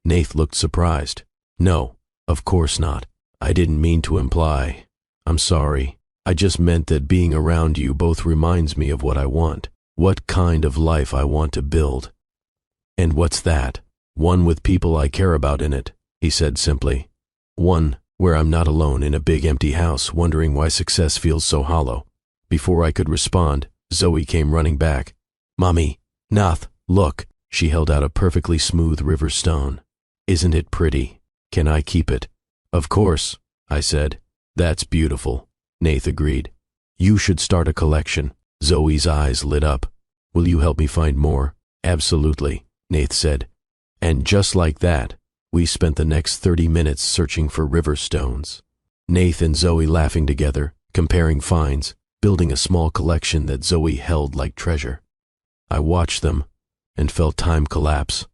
Nath looked surprised. No, of course not. I didn't mean to imply. I'm sorry. I just meant that being around you both reminds me of what I want, what kind of life I want to build. And what's that? One with people I care about in it, he said simply. One where I'm not alone in a big empty house wondering why success feels so hollow. Before I could respond, Zoe came running back. Mommy, Nath, look. She held out a perfectly smooth river stone. Isn't it pretty? Can I keep it? Of course, I said. That's beautiful, Nath agreed. You should start a collection. Zoe's eyes lit up. Will you help me find more? Absolutely, Nath said. And just like that, we spent the next 30 minutes searching for river stones. Nath and Zoe laughing together, comparing finds, building a small collection that Zoe held like treasure. I watched them and felt time collapse,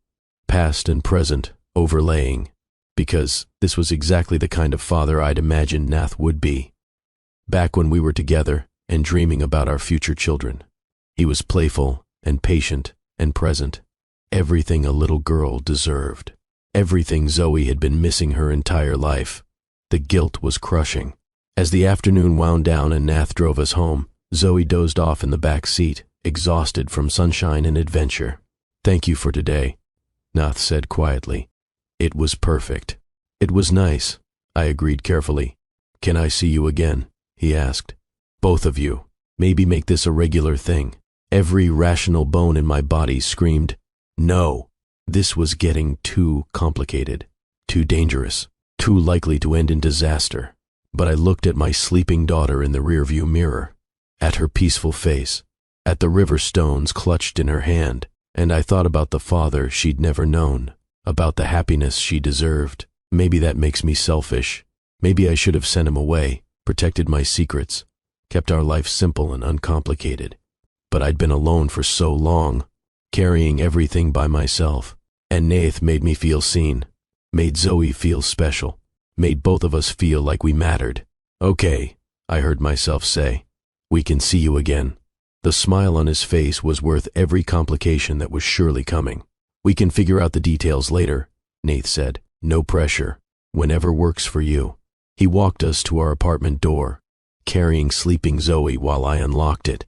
past and present overlaying, because this was exactly the kind of father I'd imagined Nath would be. Back when we were together and dreaming about our future children, he was playful and patient and present, everything a little girl deserved. Everything Zoe had been missing her entire life. The guilt was crushing. As the afternoon wound down and Nath drove us home, Zoe dozed off in the back seat, exhausted from sunshine and adventure. Thank you for today, Nath said quietly. It was perfect. It was nice, I agreed carefully. Can I see you again? He asked. Both of you. Maybe make this a regular thing. Every rational bone in my body screamed, no. This was getting too complicated, too dangerous, too likely to end in disaster. But I looked at my sleeping daughter in the rearview mirror, at her peaceful face, at the river stones clutched in her hand, and I thought about the father she'd never known, about the happiness she deserved. Maybe that makes me selfish. Maybe I should have sent him away, protected my secrets, kept our life simple and uncomplicated. But I'd been alone for so long, carrying everything by myself. And Nath made me feel seen, made Zoe feel special, made both of us feel like we mattered. Okay, I heard myself say. We can see you again. The smile on his face was worth every complication that was surely coming. We can figure out the details later, Nath said. No pressure. Whenever works for you. He walked us to our apartment door, carrying sleeping Zoe while I unlocked it.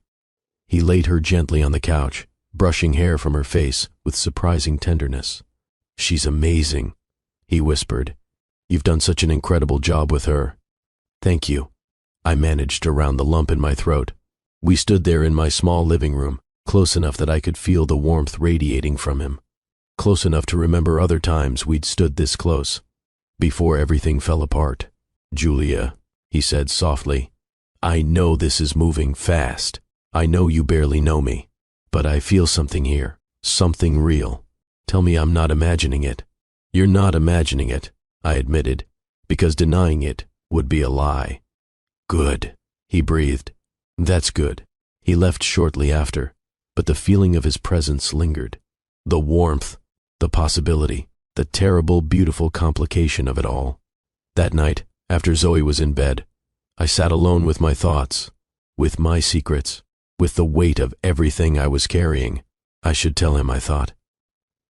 He laid her gently on the couch, brushing hair from her face with surprising tenderness. "She's amazing," he whispered. "You've done such an incredible job with her." "Thank you," I managed around the lump in my throat. We stood there in my small living room, close enough that I could feel the warmth radiating from him. Close enough to remember other times we'd stood this close. Before everything fell apart. "Julia," he said softly, "I know this is moving fast. I know you barely know me. But I feel something here. Something real. Tell me I'm not imagining it." "You're not imagining it," I admitted, because denying it would be a lie. "Good," he breathed. "That's good." He left shortly after, but the feeling of his presence lingered. The warmth, the possibility, the terrible, beautiful complication of it all. That night, after Zoe was in bed, I sat alone with my thoughts, with my secrets, with the weight of everything I was carrying. I should tell him, I thought.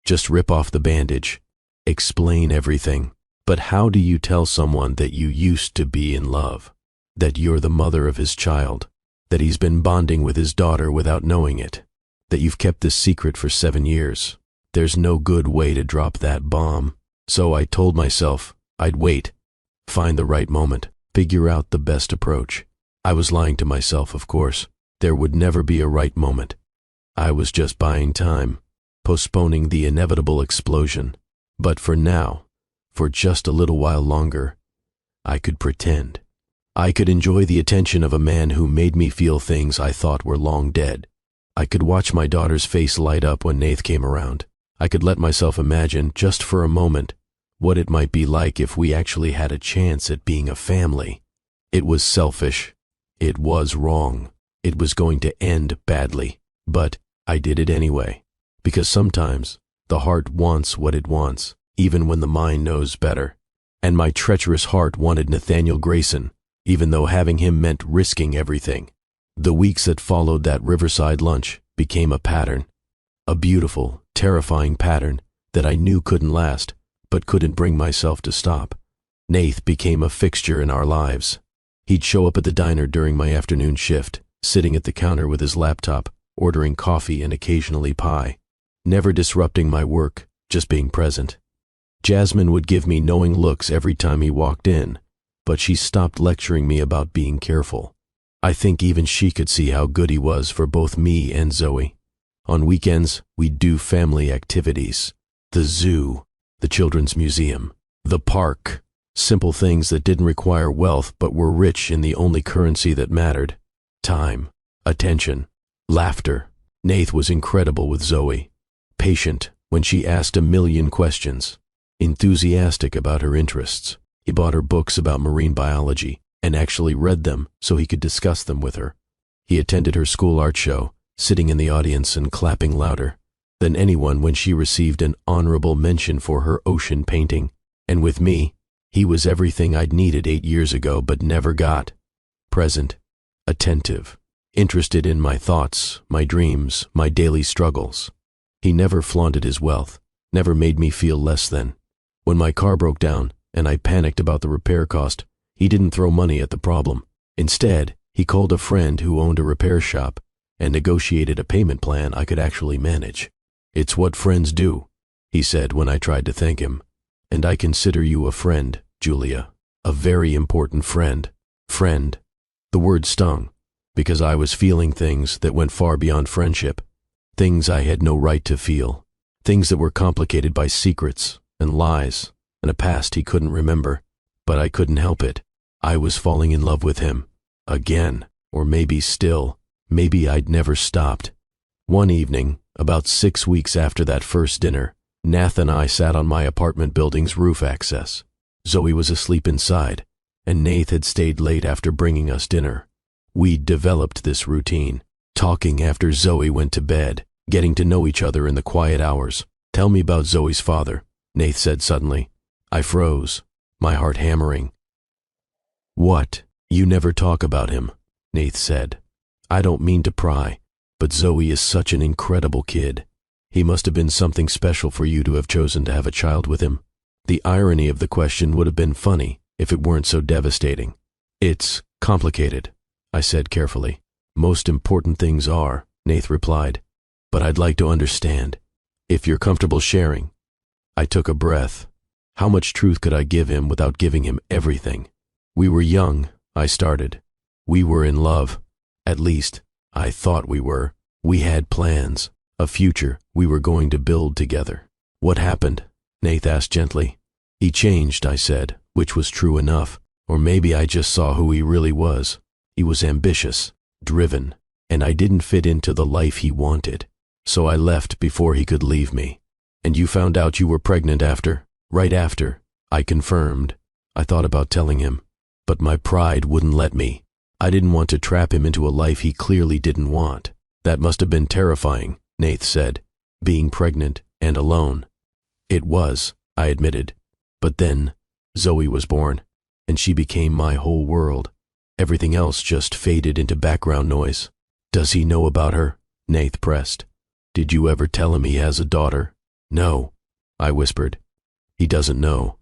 Just rip off the bandage. Explain everything. But how do you tell someone that you used to be in love? That you're the mother of his child? That he's been bonding with his daughter without knowing it? That you've kept this secret for 7 years? There's no good way to drop that bomb. So I told myself I'd wait, find the right moment, figure out the best approach. I was lying to myself, of course. There would never be a right moment. I was just buying time, postponing the inevitable explosion. But for now, for just a little while longer, I could pretend. I could enjoy the attention of a man who made me feel things I thought were long dead. I could watch my daughter's face light up when Nath came around. I could let myself imagine, just for a moment, what it might be like if we actually had a chance at being a family. It was selfish. It was wrong. It was going to end badly. But I did it anyway. Because sometimes the heart wants what it wants, even when the mind knows better. And my treacherous heart wanted Nathaniel Grayson, even though having him meant risking everything. The weeks that followed that riverside lunch became a pattern. A beautiful, terrifying pattern that I knew couldn't last, but couldn't bring myself to stop. Nath became a fixture in our lives. He'd show up at the diner during my afternoon shift, sitting at the counter with his laptop, ordering coffee and occasionally pie. Never disrupting my work, just being present. Jasmine would give me knowing looks every time he walked in, but she stopped lecturing me about being careful. I think even she could see how good he was for both me and Zoe. On weekends, we'd do family activities. The zoo, the children's museum, the park. Simple things that didn't require wealth but were rich in the only currency that mattered. Time, attention, laughter. Nath was incredible with Zoe. Patient when she asked a million questions. Enthusiastic about her interests. He bought her books about marine biology and actually read them so he could discuss them with her. He attended her school art show, sitting in the audience and clapping louder than anyone when she received an honorable mention for her ocean painting. And with me, he was everything I'd needed 8 years ago but never got. Present, attentive, interested in my thoughts, my dreams, my daily struggles. He never flaunted his wealth, never made me feel less than. When my car broke down and I panicked about the repair cost, he didn't throw money at the problem. Instead, he called a friend who owned a repair shop and negotiated a payment plan I could actually manage. "It's what friends do," he said when I tried to thank him. "And I consider you a friend, Julia. A very important friend." Friend. The word stung, because I was feeling things that went far beyond friendship. Things I had no right to feel. Things that were complicated by secrets and lies and a past he couldn't remember. But I couldn't help it. I was falling in love with him. Again. Or maybe still. Maybe I'd never stopped. One evening, about 6 weeks after that first dinner, Nath and I sat on my apartment building's roof access. Zoe was asleep inside, and Nath had stayed late after bringing us dinner. We'd developed this routine, talking after Zoe went to bed, getting to know each other in the quiet hours. "Tell me about Zoe's father," Nath said suddenly. I froze, my heart hammering. "What? You never talk about him," Nath said. "I don't mean to pry, but Zoe is such an incredible kid. He must have been something special for you to have chosen to have a child with him." The irony of the question would have been funny if it weren't so devastating. "It's complicated," I said carefully. "Most important things are," Nath replied. but I'd like to understand, if you're comfortable sharing." I took a breath. How much truth could I give him without giving him everything? "We were young," I started. "We were in love. At least, I thought we were. We had plans, a future we were going to build together." "What happened?" Nath asked gently. "He changed," I said, which was true enough. Or maybe I just saw who he really was. He was ambitious, driven, and I didn't fit into the life he wanted. So I left before he could leave me. "And you found out you were pregnant after?" "Right after," I confirmed. I thought about telling him, but my pride wouldn't let me. I didn't want to trap him into a life he clearly didn't want. "That must have been terrifying," Nath said, "being pregnant and alone." "It was," I admitted. But then Zoe was born, and she became my whole world. Everything else just faded into background noise. "Does he know about her?" Nath pressed. "Did you ever tell him he has a daughter?" "No," I whispered. "He doesn't know."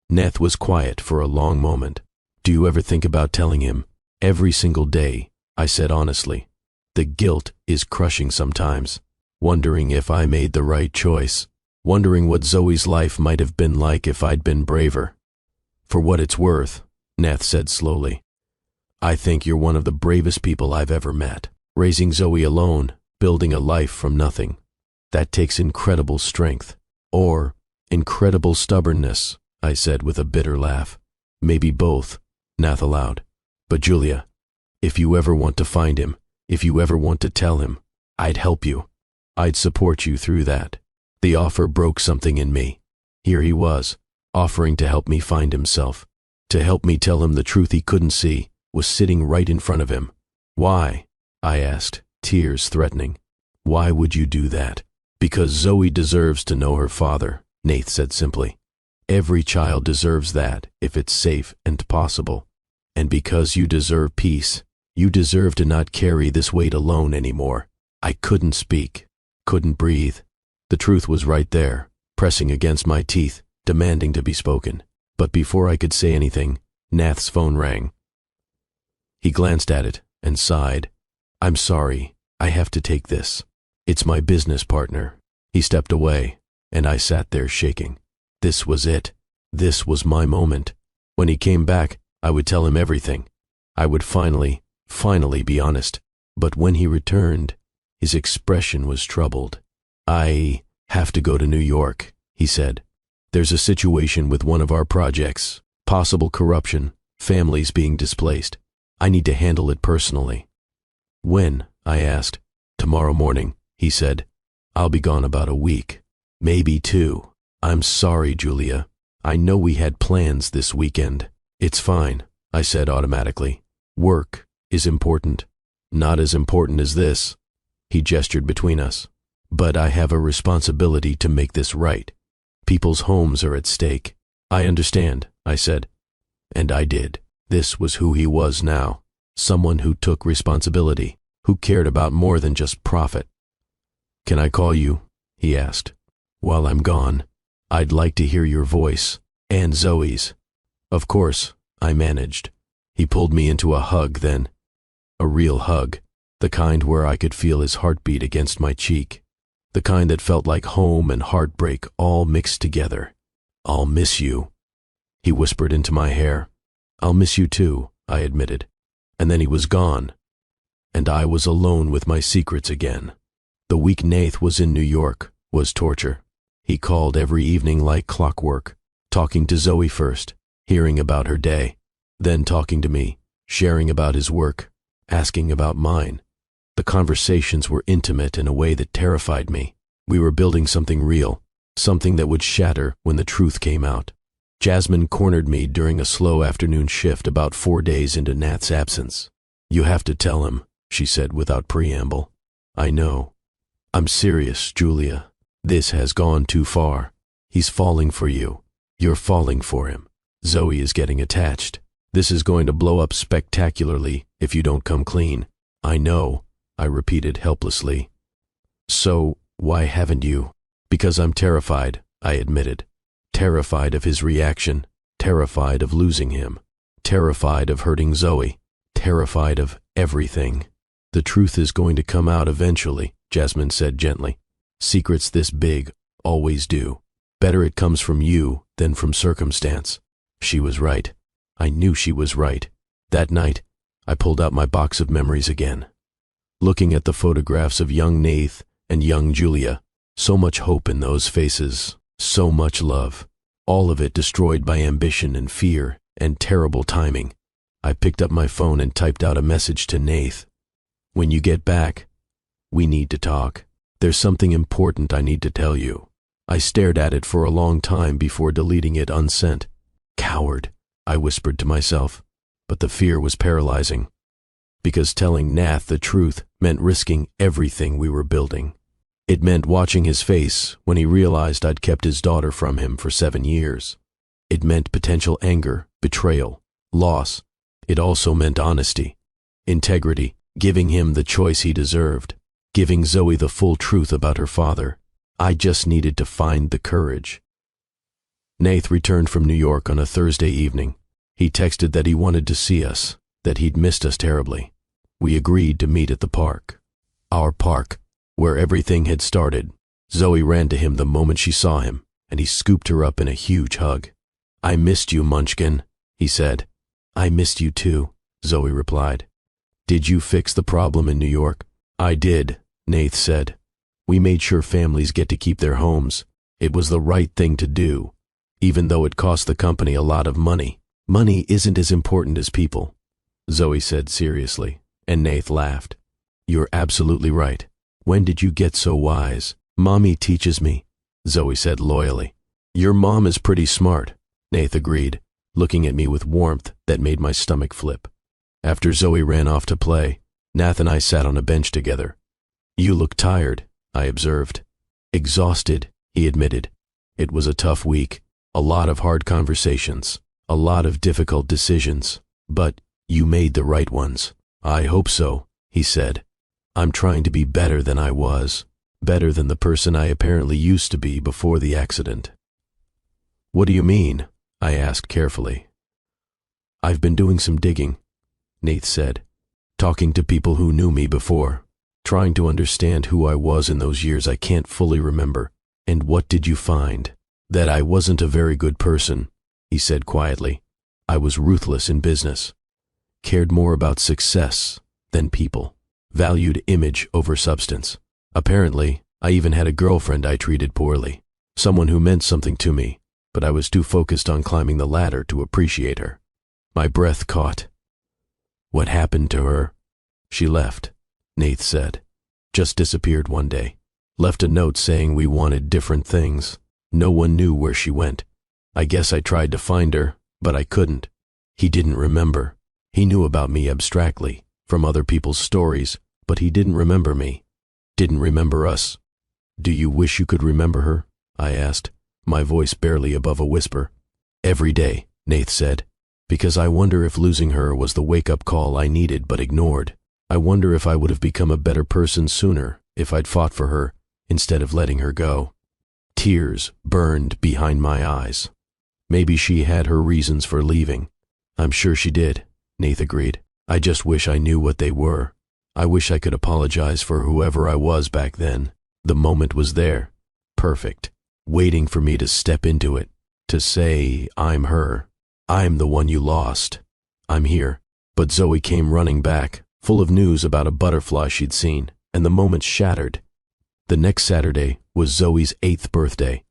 Nath was quiet for a long moment. "Do you ever think about telling him?" "Every single day," I said honestly. "The guilt is crushing sometimes, wondering if I made the right choice, wondering what Zoe's life might have been like if I'd been braver." "For what it's worth," Nath said slowly, "I think you're one of the bravest people I've ever met. Raising Zoe alone, building a life from nothing. That takes incredible strength. Or incredible stubbornness," I said with a bitter laugh. "Maybe both," Nath allowed. "But Julia, if you ever want to find him, if you ever want to tell him, I'd help you. I'd support you through that." The offer broke something in me. Here he was, offering to help me find himself, to help me tell him the truth he couldn't see was sitting right in front of him. "Why?" I asked, tears threatening. "Why would you do that?" "Because Zoe deserves to know her father," Nath said simply. "Every child deserves that if it's safe and possible. And because you deserve peace, you deserve to not carry this weight alone anymore." I couldn't speak, couldn't breathe. The truth was right there, pressing against my teeth, demanding to be spoken. But before I could say anything, Nath's phone rang. He glanced at it and sighed. "I'm sorry, I have to take this. It's my business partner." He stepped away, and I sat there shaking. This was it. This was my moment. When he came back, I would tell him everything. I would finally be honest. But when he returned, his expression was troubled. "I have to go to New York," he said. "There's a situation with one of our projects, possible corruption, families being displaced. I need to handle it personally." "When?" I asked. "Tomorrow morning," he said. "I'll be gone about a week, maybe 2. I'm sorry, Julia. I know we had plans this weekend." "It's fine," I said automatically. "Work is important. Not as important as this." He gestured between us. "But I have a responsibility to make this right. People's homes are at stake." "I understand," I said. And I did. This was who he was now. Someone who took responsibility, who cared about more than just profit. "Can I call you?" he asked. "While I'm gone, I'd like to hear your voice, and Zoe's." "Of course," I managed. He pulled me into a hug then. A real hug. The kind where I could feel his heartbeat against my cheek. The kind that felt like home and heartbreak all mixed together. "I'll miss you," he whispered into my hair. "I'll miss you too," I admitted. And then he was gone, and I was alone with my secrets again. The week Nath was in New York was torture. He called every evening like clockwork, talking to Zoe first, hearing about her day, then talking to me, sharing about his work, asking about mine. The conversations were intimate in a way that terrified me. We were building something real, something that would shatter when the truth came out. Jasmine cornered me during a slow afternoon shift about 4 days into Nath's absence. "You have to tell him," she said without preamble. "I know. I'm serious, Julia. This has gone too far. He's falling for you. You're falling for him. Zoe is getting attached. This is going to blow up spectacularly if you don't come clean." "I know," I repeated helplessly. "So why haven't you?" "Because I'm terrified," I admitted. Terrified of his reaction, terrified of losing him, terrified of hurting Zoe, terrified of everything. The truth is going to come out eventually, Jasmine said gently. Secrets this big always do. Better it comes from you than from circumstance. She was right. I knew she was right. That night, I pulled out my box of memories again. Looking at the photographs of young Nath and young Julia, so much hope in those faces, so much love, all of it destroyed by ambition and fear and terrible timing. I picked up my phone and typed out a message to Nath. When you get back, we need to talk. There's something important I need to tell you. I stared at it for a long time before deleting it unsent. Coward, I whispered to myself, but the fear was paralyzing. Because telling Nath the truth meant risking everything we were building. It meant watching his face when he realized I'd kept his daughter from him for 7 years. It meant potential anger, betrayal, loss. It also meant honesty, integrity, giving him the choice he deserved, giving Zoe the full truth about her father. I just needed to find the courage. Nath returned from New York on a Thursday evening. He texted that he wanted to see us, that he'd missed us terribly. We agreed to meet at the park. Our park, where everything had started. Zoe ran to him the moment she saw him, and he scooped her up in a huge hug. I missed you, Munchkin, he said. I missed you too, Zoe replied. Did you fix the problem in New York? I did, Nath said. We made sure families get to keep their homes. It was the right thing to do, even though it cost the company a lot of money. Money isn't as important as people, Zoe said seriously, and Nath laughed. You're absolutely right. When did you get so wise? Mommy teaches me, Zoe said loyally. Your mom is pretty smart, Nath agreed, looking at me with warmth that made my stomach flip. After Zoe ran off to play, Nath and I sat on a bench together. You look tired, I observed. Exhausted, he admitted. It was a tough week, a lot of hard conversations, a lot of difficult decisions, but you made the right ones. I hope so, he said. I'm trying to be better than I was, better than the person I apparently used to be before the accident. What do you mean? I asked carefully. I've been doing some digging, Nath said, talking to people who knew me before, trying to understand who I was in those years I can't fully remember. And what did you find? That I wasn't a very good person, he said quietly. I was ruthless in business, cared more about success than people, valued image over substance. Apparently, I even had a girlfriend I treated poorly, someone who meant something to me, but I was too focused on climbing the ladder to appreciate her. My breath caught. What happened to her? She left, Nath said. Just disappeared one day. Left a note saying we wanted different things. No one knew where she went. I guess I tried to find her, but I couldn't. He didn't remember. He knew about me abstractly, from other people's stories, but he didn't remember me. Didn't remember us. Do you wish you could remember her? I asked, my voice barely above a whisper. Every day, Nath said, because I wonder if losing her was the wake-up call I needed but ignored. I wonder if I would have become a better person sooner if I'd fought for her instead of letting her go. Tears burned behind my eyes. Maybe she had her reasons for leaving. I'm sure she did, Nath agreed. I just wish I knew what they were. I wish I could apologize for whoever I was back then. The moment was there, perfect, waiting for me to step into it, to say, I'm her. I'm the one you lost. I'm here. But Zoe came running back, full of news about a butterfly she'd seen, and the moment shattered. The next Saturday was Zoe's 8th birthday.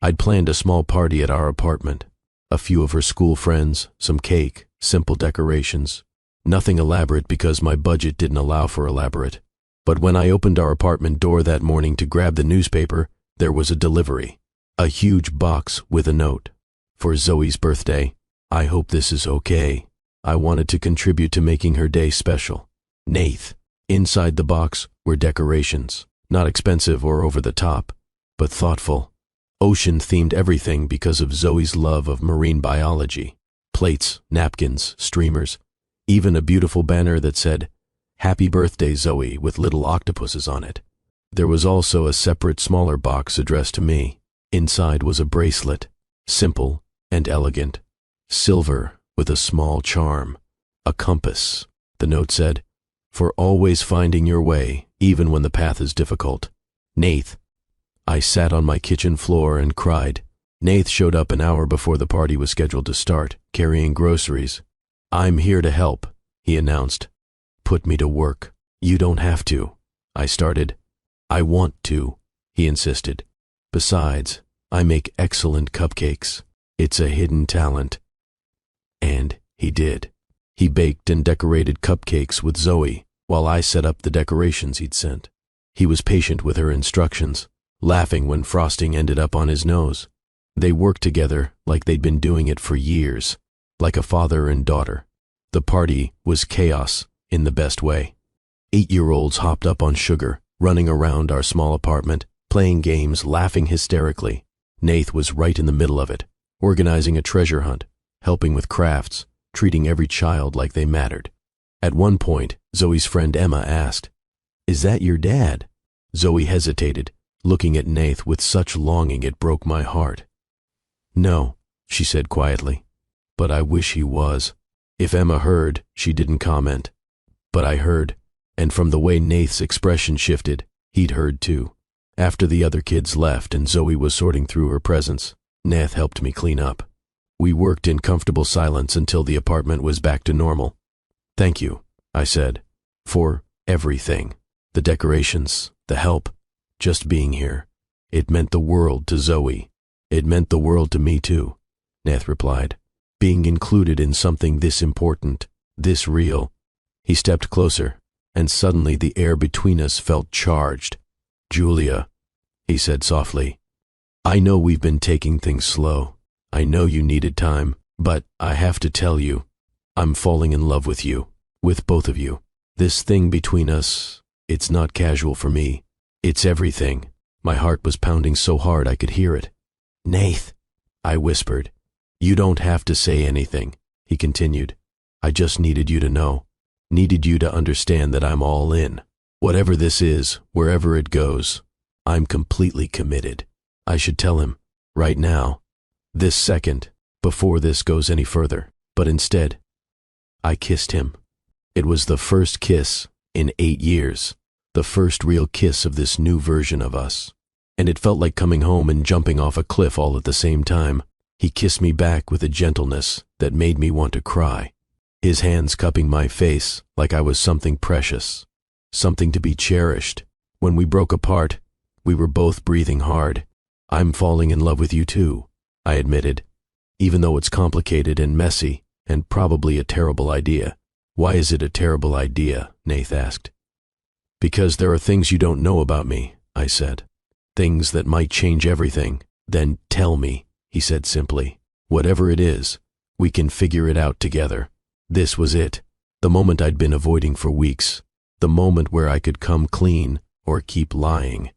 I'd planned a small party at our apartment. A few of her school friends, some cake, simple decorations. Nothing elaborate because my budget didn't allow for elaborate. But when I opened our apartment door that morning to grab the newspaper, there was a delivery. A huge box with a note. For Zoe's birthday. I hope this is okay. I wanted to contribute to making her day special. Nath. Inside the box were decorations. Not expensive or over the top, but thoughtful. Ocean-themed everything because of Zoe's love of marine biology. Plates, napkins, streamers. Even a beautiful banner that said, Happy Birthday, Zoe, with little octopuses on it. There was also a separate smaller box addressed to me. Inside was a bracelet, simple and elegant. Silver with a small charm. A compass, the note said. for always finding your way, even when the path is difficult. Nath. I sat on my kitchen floor and cried. Nath showed up an hour before the party was scheduled to start, carrying groceries. "I'm here to help," he announced. "Put me to work." "You don't have to," I started. "I want to," he insisted. "Besides, I make excellent cupcakes. It's a hidden talent." And he did. He baked and decorated cupcakes with Zoe, while I set up the decorations he'd sent. He was patient with her instructions, laughing when frosting ended up on his nose. They worked together like they'd been doing it for years, like a father and daughter. The party was chaos in the best way. 8-year-olds hopped up on sugar, running around our small apartment, playing games, laughing hysterically. Nath was right in the middle of it, organizing a treasure hunt, helping with crafts, treating every child like they mattered. At one point, Zoe's friend Emma asked, "Is that your dad?" Zoe hesitated, looking at Nath with such longing it broke my heart. "No," she said quietly, "but I wish he was." If Emma heard, she didn't comment. But I heard, and from the way Nath's expression shifted, he'd heard too. After the other kids left and Zoe was sorting through her presents, Nath helped me clean up. We worked in comfortable silence until the apartment was back to normal. "Thank you," I said, "for everything. The decorations, the help, just being here. It meant the world to Zoe. It meant the world to me too," Nath replied. "Being included in something this important, this real." He stepped closer, and suddenly the air between us felt charged. "Julia," he said softly, "I know we've been taking things slow. I know you needed time, but I have to tell you, I'm falling in love with you, with both of you. This thing between us, it's not casual for me. It's everything." My heart was pounding so hard I could hear it. "Nath," I whispered. "You don't have to say anything," he continued. "I just needed you to know, needed you to understand that I'm all in. Whatever this is, wherever it goes, I'm completely committed." I should tell him, right now, this second, before this goes any further, but instead, I kissed him. It was the first kiss in 8 years, the first real kiss of this new version of us. And it felt like coming home and jumping off a cliff all at the same time. He kissed me back with a gentleness that made me want to cry, his hands cupping my face like I was something precious, something to be cherished. When we broke apart, we were both breathing hard. "I'm falling in love with you too," I admitted, "even though it's complicated and messy and probably a terrible idea." "Why is it a terrible idea?" Nath asked. "Because there are things you don't know about me," I said. "Things that might change everything." "Then tell me," he said simply. "Whatever it is, we can figure it out together." This was it, the moment I'd been avoiding for weeks, the moment where I could come clean or keep lying.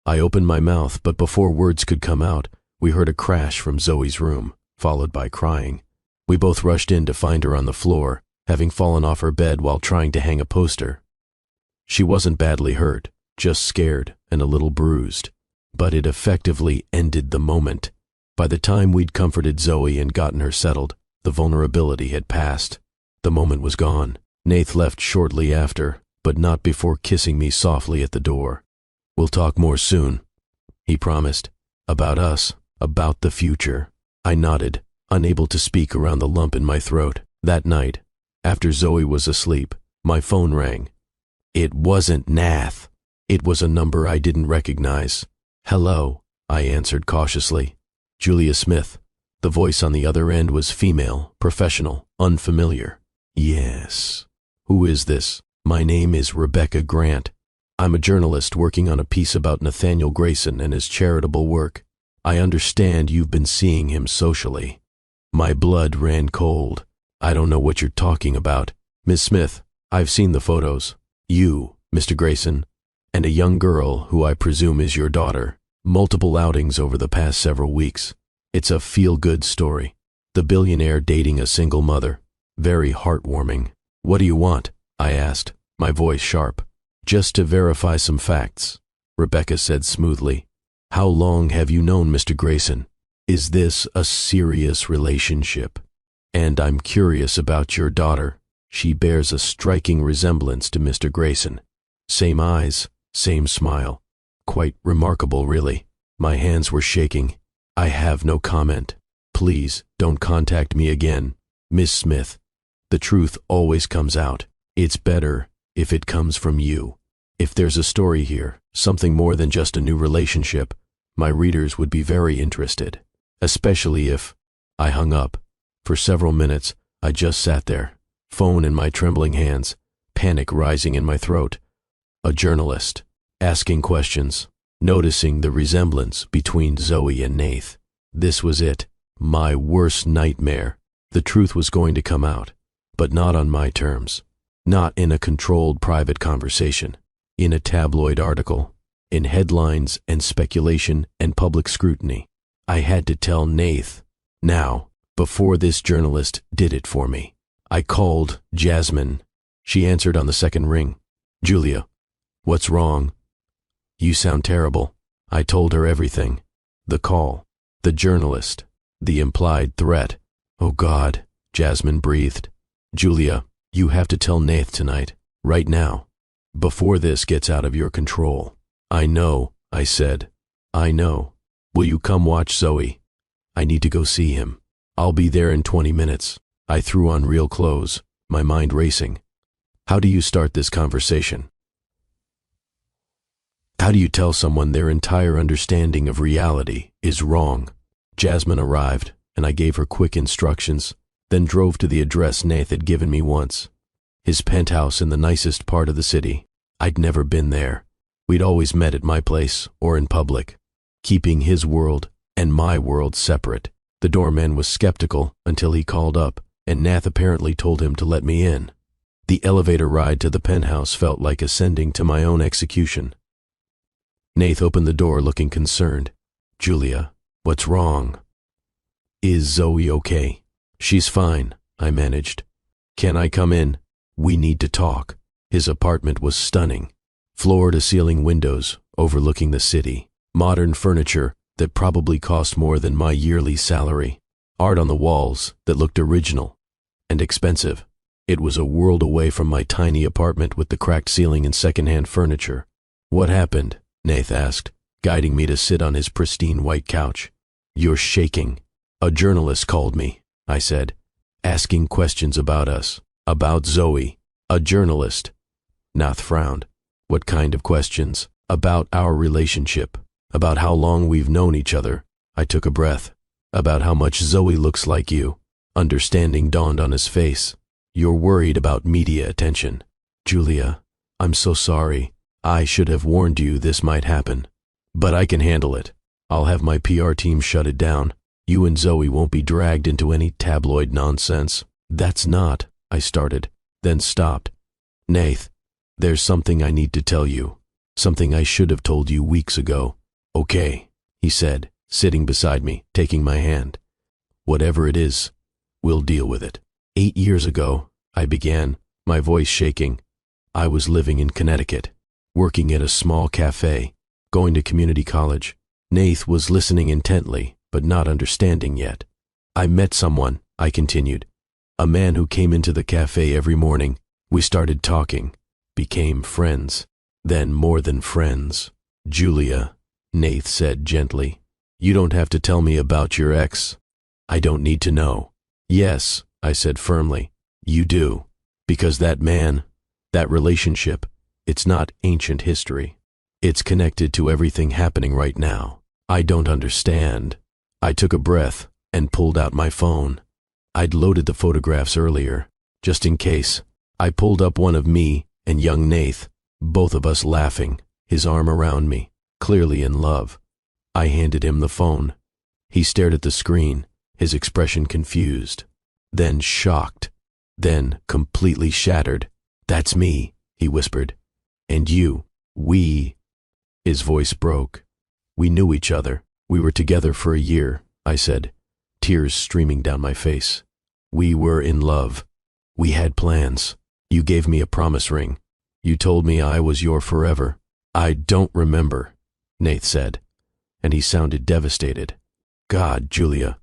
I opened my mouth, but before words could come out, we heard a crash from Zoe's room, followed by crying. We both rushed in to find her on the floor, having fallen off her bed while trying to hang a poster. She wasn't badly hurt, just scared and a little bruised, but it effectively ended the moment. By the time we'd comforted Zoe and gotten her settled, the vulnerability had passed. The moment was gone. Nath left shortly after, but not before kissing me softly at the door. "We'll talk more soon," he promised. "About us, about the future." I nodded, unable to speak around the lump in my throat. That night, after Zoe was asleep, my phone rang. It wasn't Nath. It was a number I didn't recognize. "Hello," I answered cautiously. "Julia Smith." The voice on the other end was female, professional, unfamiliar. "Yes. Who is this?" "My name is Rebecca Grant. I'm a journalist working on a piece about Nathaniel Grayson and his charitable work. I understand you've been seeing him socially." My blood ran cold. "I don't know what you're talking about." "Miss Smith, I've seen the photos. You, Mr. Grayson, and a young girl who I presume is your daughter. Multiple outings over the past several weeks. It's a feel-good story. The billionaire dating a single mother. Very heartwarming." "What do you want?" I asked, my voice sharp. "Just to verify some facts," Rebecca said smoothly. "How long have you known Mr. Grayson? Is this a serious relationship? And I'm curious about your daughter." She bears a striking resemblance to Mr. Grayson. Same eyes, same smile. Quite remarkable, really. My hands were shaking. I have no comment. Please, don't contact me again. Miss Smith, the truth always comes out. It's better if it comes from you. If there's a story here, something more than just a new relationship, my readers would be very interested. Especially if I hung up. For several minutes, I just sat there, phone in my trembling hands, panic rising in my throat. A journalist, asking questions, noticing the resemblance between Zoe and Nath. This was it, my worst nightmare. The truth was going to come out, but not on my terms. Not in a controlled private conversation, in a tabloid article, in headlines and speculation and public scrutiny. I had to tell Nath, now, before this journalist did it for me. I called Jasmine. She answered on the second ring. Julia, what's wrong? You sound terrible. I told her everything. The call, the journalist, the implied threat. Oh God, Jasmine breathed. Julia, you have to tell Nath tonight, right now, before this gets out of your control. I know, I said. I know. Will you come watch Zoe? I need to go see him. I'll be there in 20 minutes. I threw on real clothes, my mind racing. How do you start this conversation? How do you tell someone their entire understanding of reality is wrong? Jasmine arrived, and I gave her quick instructions, then drove to the address Nath had given me once. His penthouse in the nicest part of the city. I'd never been there. We'd always met at my place or in public, keeping his world and my world separate. The doorman was skeptical until he called up, and Nath apparently told him to let me in. The elevator ride to the penthouse felt like ascending to my own execution. Nath opened the door looking concerned. Julia, what's wrong? Is Zoe okay? She's fine, I managed. Can I come in? We need to talk. His apartment was stunning. Floor-to-ceiling windows overlooking the city. Modern furniture that probably cost more than my yearly salary. Art on the walls that looked original and expensive. It was a world away from my tiny apartment with the cracked ceiling and second-hand furniture. What happened? Nath asked, guiding me to sit on his pristine white couch. You're shaking. A journalist called me, I said, asking questions about us, about Zoe. A journalist. Nath frowned. What kind of questions? About our relationship. About how long we've known each other. I took a breath. About how much Zoe looks like you. Understanding dawned on his face. You're worried about media attention. Julia, I'm so sorry. I should have warned you this might happen. But I can handle it. I'll have my PR team shut it down. You and Zoe won't be dragged into any tabloid nonsense. That's not, I started, then stopped. Nath, there's something I need to tell you. Something I should have told you weeks ago. Okay, he said, sitting beside me, taking my hand. Whatever it is, we'll deal with it. 8 years ago, I began, my voice shaking. I was living in Connecticut, working at a small cafe, going to community college. Nath was listening intently, but not understanding yet. I met someone, I continued. A man who came into the cafe every morning. We started talking, became friends, then more than friends. Julia, Nath said gently, you don't have to tell me about your ex. I don't need to know. Yes, I said firmly, you do. Because that man, that relationship, it's not ancient history. It's connected to everything happening right now. I don't understand. I took a breath and pulled out my phone. I'd loaded the photographs earlier, just in case. I pulled up one of me and young Nath, both of us laughing, his arm around me, clearly in love. I handed him the phone. He stared at the screen, his expression confused, then shocked, then completely shattered. That's me, he whispered. And you, we. His voice broke. We knew each other. We were together for a year, I said, tears streaming down my face. We were in love. We had plans. You gave me a promise ring. You told me I was your forever. I don't remember, Nath said, and he sounded devastated. God, Julia,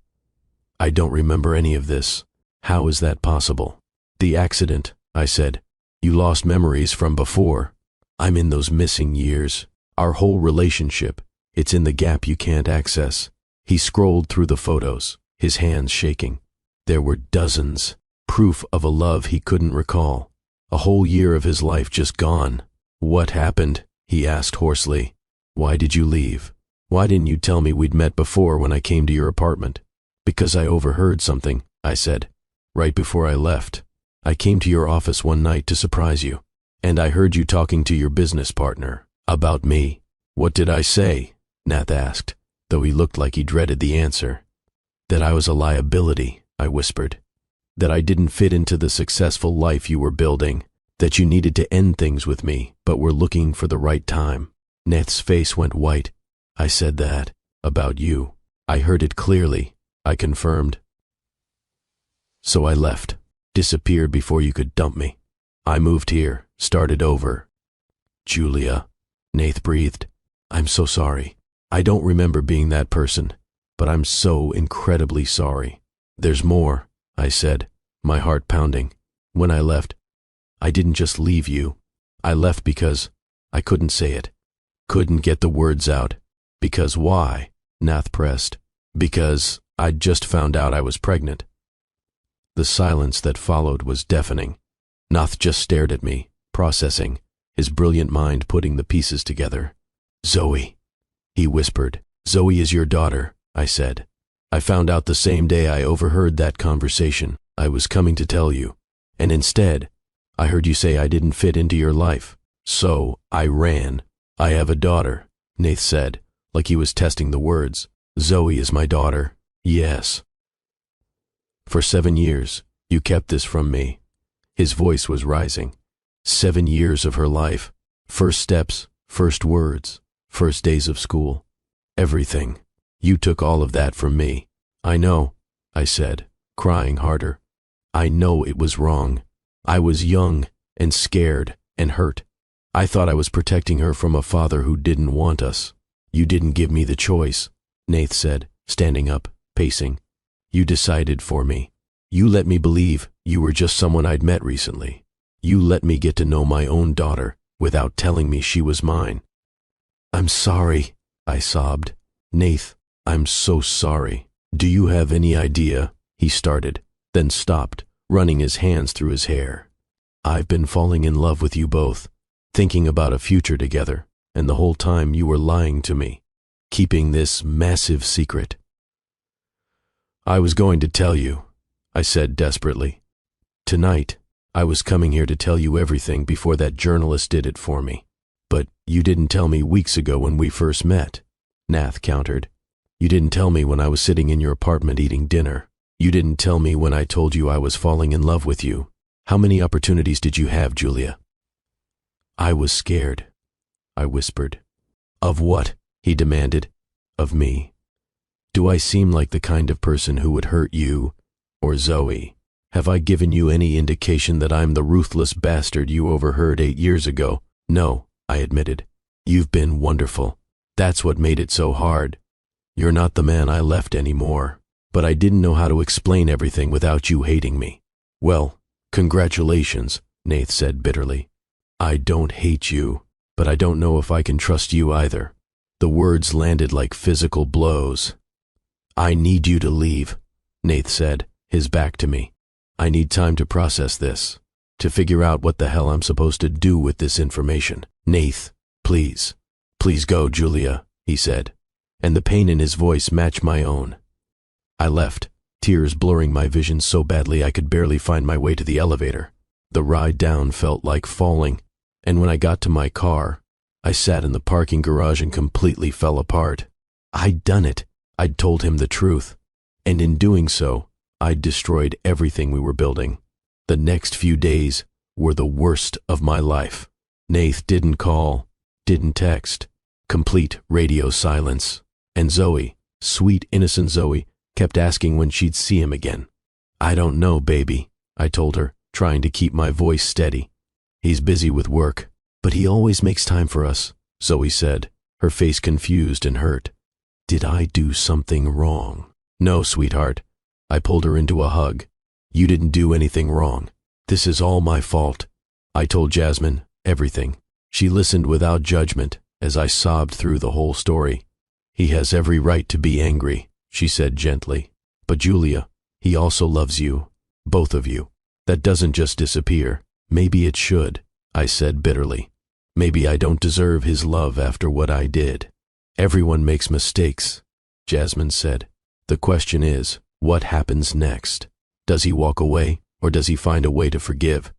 I don't remember any of this. How is that possible? The accident, I said. You lost memories from before. I'm in those missing years. Our whole relationship. It's in the gap you can't access. He scrolled through the photos, his hands shaking. There were dozens. Proof of a love he couldn't recall. A whole year of his life just gone. What happened? He asked hoarsely. Why did you leave? Why didn't you tell me we'd met before when I came to your apartment? Because I overheard something, I said. Right before I left. I came to your office one night to surprise you, and I heard you talking to your business partner. About me. What did I say? Nath asked, though he looked like he dreaded the answer. That I was a liability, I whispered. That I didn't fit into the successful life you were building. That you needed to end things with me, but were looking for the right time. Nath's face went white. I said that. About you. I heard it clearly, I confirmed. So I left. Disappeared before you could dump me. I moved here, started over. Julia, Nath breathed. I'm so sorry. I don't remember being that person, but I'm so incredibly sorry. There's more, I said, my heart pounding. When I left, I didn't just leave you. I left because I couldn't say it. Couldn't get the words out. Because why? Nath pressed. Because I'd just found out I was pregnant. The silence that followed was deafening. Nath just stared at me, processing, his brilliant mind putting the pieces together. Zoe, he whispered. Zoe is your daughter, I said. I found out the same day I overheard that conversation. I was coming to tell you. And instead, I heard you say I didn't fit into your life. So I ran. I have a daughter, Nath said, like he was testing the words. Zoe is my daughter. Yes. For 7 years, you kept this from me. His voice was rising. 7 years of her life. First steps, first words, first days of school. Everything. You took all of that from me. I know, I said, crying harder. I know it was wrong. I was young and scared and hurt. I thought I was protecting her from a father who didn't want us. You didn't give me the choice, Nath said, standing up, pacing. You decided for me. You let me believe you were just someone I'd met recently. You let me get to know my own daughter without telling me she was mine. I'm sorry, I sobbed. Nath, I'm so sorry. Do you have any idea? He started, then stopped, running his hands through his hair. I've been falling in love with you both, thinking about a future together, and the whole time you were lying to me, keeping this massive secret. I was going to tell you, I said desperately. Tonight, I was coming here to tell you everything before that journalist did it for me. But you didn't tell me weeks ago when we first met, Nath countered. You didn't tell me when I was sitting in your apartment eating dinner. You didn't tell me when I told you I was falling in love with you. How many opportunities did you have, Julia? I was scared, I whispered. Of what? He demanded. Of me. Do I seem like the kind of person who would hurt you or Zoe? Have I given you any indication that I'm the ruthless bastard you overheard 8 years ago? No, I admitted. You've been wonderful. That's what made it so hard. You're not the man I left anymore. But I didn't know how to explain everything without you hating me. Well, congratulations, Nath said bitterly. I don't hate you, but I don't know if I can trust you either. The words landed like physical blows. I need you to leave, Nath said, his back to me. I need time to process this, to figure out what the hell I'm supposed to do with this information. Nath, please, please go, Julia, he said, and the pain in his voice matched my own. I left, tears blurring my vision so badly I could barely find my way to the elevator. The ride down felt like falling, and when I got to my car, I sat in the parking garage and completely fell apart. I'd done it. I'd told him the truth, and in doing so, I'd destroyed everything we were building. The next few days were the worst of my life. Nath didn't call, didn't text, complete radio silence, and Zoe, sweet innocent Zoe, kept asking when she'd see him again. I don't know, baby, I told her, trying to keep my voice steady. He's busy with work, but he always makes time for us, Zoe said, her face confused and hurt. Did I do something wrong? No, sweetheart. I pulled her into a hug. You didn't do anything wrong. This is all my fault. I told Jasmine everything. She listened without judgment as I sobbed through the whole story. He has every right to be angry, she said gently. But Julia, he also loves you, both of you. That doesn't just disappear. Maybe it should, I said bitterly. Maybe I don't deserve his love after what I did. Everyone makes mistakes, Jasmine said. The question is, what happens next? Does he walk away, or does he find a way to forgive?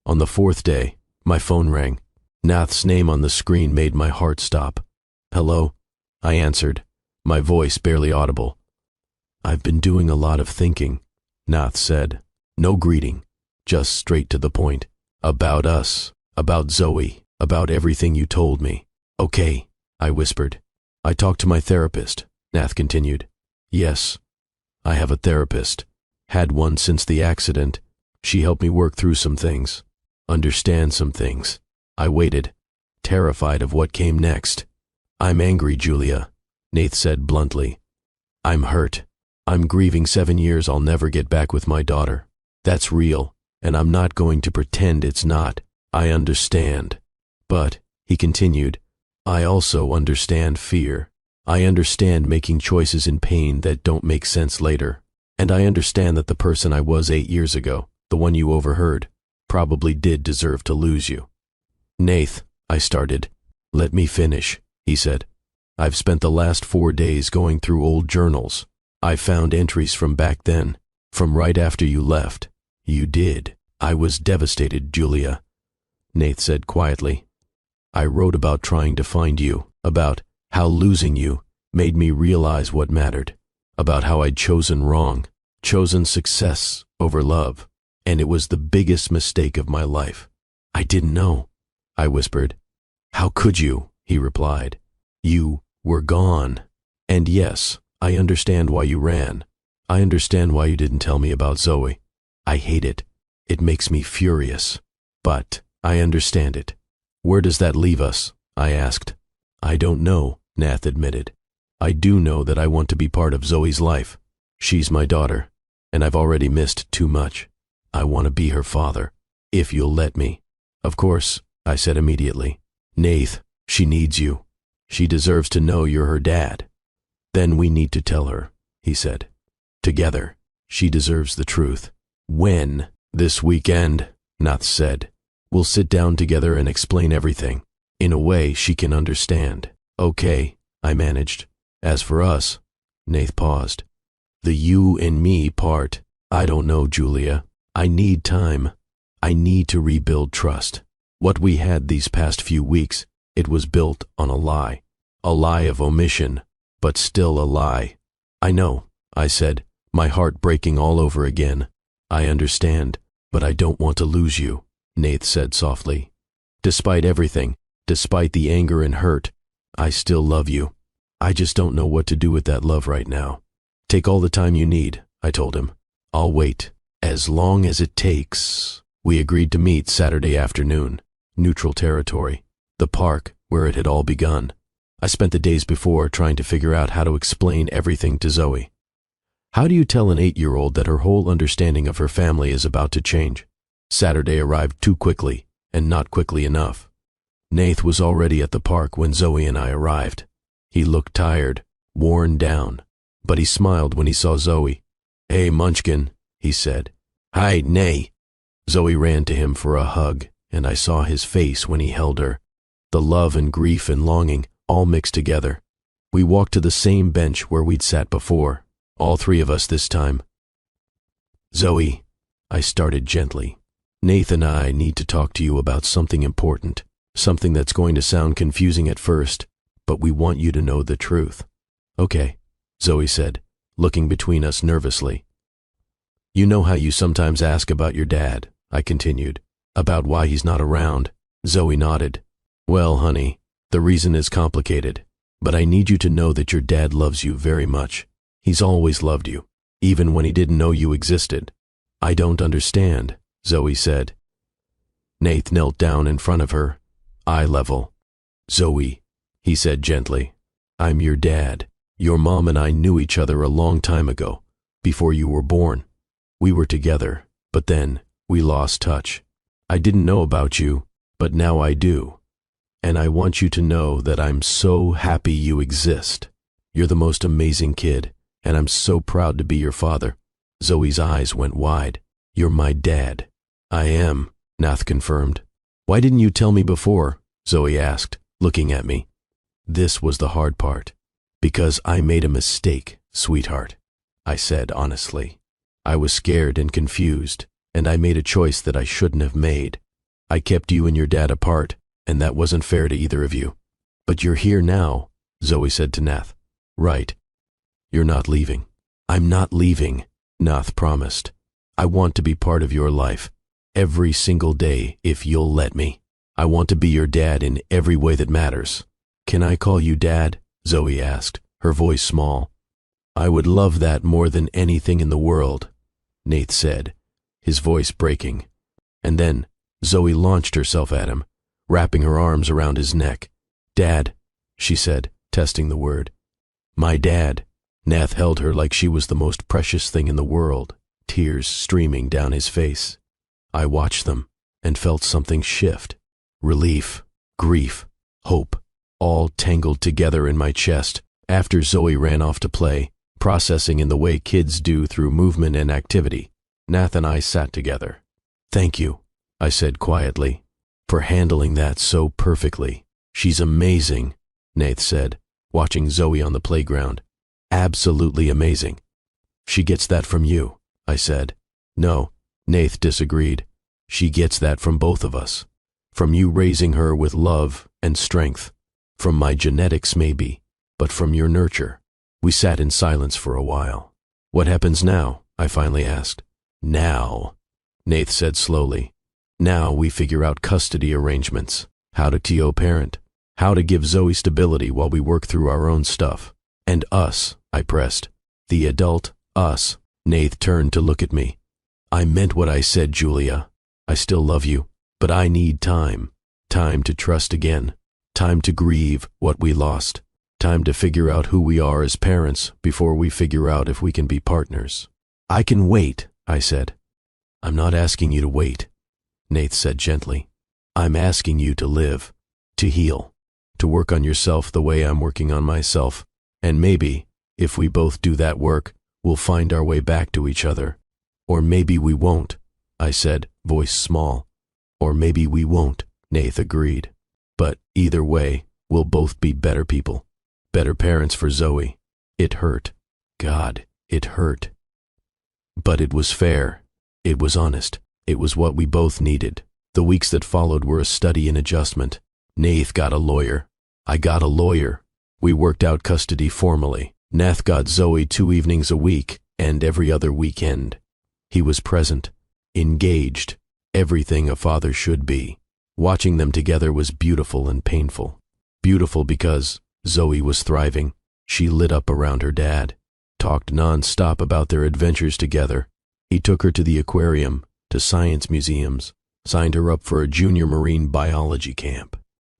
On the fourth day, my phone rang. Nath's name on the screen made my heart stop. Hello? I answered, my voice barely audible. I've been doing a lot of thinking, Nath said. No greeting, just straight to the point. About us, about Zoe, about everything you told me. Okay, I whispered. I talked to my therapist, Nath continued. Yes, I have a therapist. Had one since the accident. She helped me work through some things, understand some things. I waited, terrified of what came next. I'm angry, Julia, Nath said bluntly. I'm hurt. I'm grieving 7 years I'll never get back with my daughter. That's real, and I'm not going to pretend it's not. I understand. But, he continued, I also understand fear. I understand making choices in pain that don't make sense later. And I understand that the person I was 8 years ago, the one you overheard, probably did deserve to lose you. Nath, I started. Let me finish, he said. I've spent the last 4 days going through old journals. I found entries from back then, from right after you left. You did. I was devastated, Julia, Nath said quietly. I wrote about trying to find you, about how losing you made me realize what mattered, about how I'd chosen wrong, chosen success over love, and it was the biggest mistake of my life. I didn't know, I whispered. How could you? He replied. You were gone. And yes, I understand why you ran. I understand why you didn't tell me about Zoe. I hate it. It makes me furious. But I understand it. Where does that leave us? I asked. I don't know, Nath admitted. I do know that I want to be part of Zoe's life. She's my daughter, and I've already missed too much. I want to be her father, if you'll let me. Of course, I said immediately. Nath, she needs you. She deserves to know you're her dad. Then we need to tell her, he said. Together, she deserves the truth. When? This weekend, Nath said. We'll sit down together and explain everything, in a way she can understand. Okay, I managed. As for us, Nath paused. The you and me part, I don't know, Julia. I need time. I need to rebuild trust. What we had these past few weeks, it was built on a lie of omission, but still a lie. I know, I said, my heart breaking all over again. I understand, but I don't want to lose you, Nath said softly. Despite everything, despite the anger and hurt, I still love you. I just don't know what to do with that love right now. Take all the time you need, I told him. I'll wait, as long as it takes. We agreed to meet Saturday afternoon, neutral territory, the park where it had all begun. I spent the days before trying to figure out how to explain everything to Zoe. How do you tell an 8-year-old that her whole understanding of her family is about to change? Saturday arrived too quickly, and not quickly enough. Nath was already at the park when Zoe and I arrived. He looked tired, worn down, but he smiled when he saw Zoe. Hey, Munchkin, he said. Hi, Nay. Zoe ran to him for a hug, and I saw his face when he held her. The love and grief and longing all mixed together. We walked to the same bench where we'd sat before, all three of us this time. Zoe, I started gently. Nath and I need to talk to you about something important, something that's going to sound confusing at first, but we want you to know the truth. Okay, Zoe said, looking between us nervously. You know how you sometimes ask about your dad, I continued, about why he's not around. Zoe nodded. Well, honey, the reason is complicated, but I need you to know that your dad loves you very much. He's always loved you, even when he didn't know you existed. I don't understand, Zoe said. Nath knelt down in front of her, eye level. Zoe, he said gently, I'm your dad. Your mom and I knew each other a long time ago, before you were born. We were together, but then We lost touch. I didn't know about you, but now I do. And I want you to know that I'm so happy you exist. You're the most amazing kid, and I'm so proud to be your father. Zoe's eyes went wide. You're my dad. I am, Nath confirmed. Why didn't you tell me before? Zoe asked, looking at me. This was the hard part. Because I made a mistake, sweetheart, I said honestly. I was scared and confused, and I made a choice that I shouldn't have made. I kept you and your dad apart, and that wasn't fair to either of you. But you're here now, Zoe said to Nath. Right. You're not leaving. I'm not leaving, Nath promised. I want to be part of your life, every single day if you'll let me. I want to be your dad in every way that matters. Can I call you Dad? Zoe asked, her voice small. I would love that more than anything in the world, Nath said, his voice breaking. And then Zoe launched herself at him, wrapping her arms around his neck. Dad, she said, testing the word. My dad. Nath held her like she was the most precious thing in the world, tears streaming down his face. I watched them and felt something shift. Relief, grief, hope, all tangled together in my chest after Zoe ran off to play, processing in the way kids do through movement and activity. Nath and I sat together. Thank you, I said quietly, for handling that so perfectly. She's amazing, Nath said, watching Zoe on the playground. Absolutely amazing. She gets that from you, I said. No, Nath disagreed. She gets that from both of us. From you raising her with love and strength. From my genetics maybe, but from your nurture. We sat in silence for a while. What happens now? I finally asked. Now, Nath said slowly. Now we figure out custody arrangements, how to co-parent, how to give Zoe stability while we work through our own stuff. And us, I pressed. The adult us. Nath turned to look at me. I meant what I said, Julia. I still love you, but I need time. Time to trust again. Time to grieve what we lost. Time to figure out who we are as parents before we figure out if we can be partners. I can wait, I said. I'm not asking you to wait, Nath said gently. I'm asking you to live, to heal, to work on yourself the way I'm working on myself. And maybe, if we both do that work, we'll find our way back to each other. Or maybe we won't, I said, voice small. Or maybe we won't, Nath agreed. But either way, we'll both be better people. Better parents for Zoe. It hurt. God, it hurt. But it was fair. It was honest. It was what we both needed. The weeks that followed were a study in adjustment. Nath got a lawyer. I got a lawyer. We worked out custody formally. Nath got Zoe 2 evenings a week and every other weekend. He was present, engaged, everything a father should be. Watching them together was beautiful and painful. Beautiful because Zoe was thriving. She lit up around her dad, talked non-stop about their adventures together. He took her to the aquarium, to science museums, signed her up for a junior marine biology camp.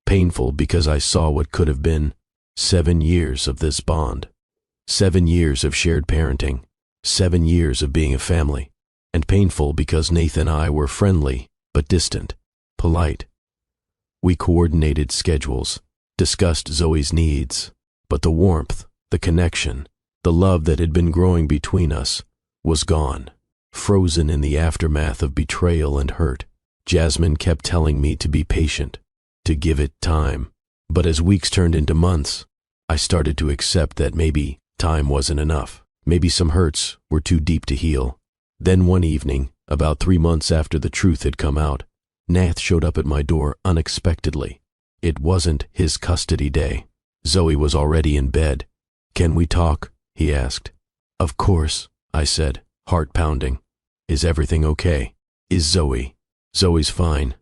Painful because I saw what could have been 7 years of this bond. 7 years of shared parenting. 7 years of being a family. And painful because Nathan and I were friendly, but distant, polite. We coordinated schedules, discussed Zoe's needs, but the warmth, the connection, the love that had been growing between us was gone, frozen in the aftermath of betrayal and hurt. Jasmine kept telling me to be patient, to give it time. But as weeks turned into months, I started to accept that maybe time wasn't enough. Maybe some hurts were too deep to heal. Then one evening, about 3 months after the truth had come out, Nath showed up at my door unexpectedly. It wasn't his custody day. Zoe was already in bed. Can we talk? He asked. Of course, I said, heart pounding. Is everything okay? Is Zoe? Zoe's fine,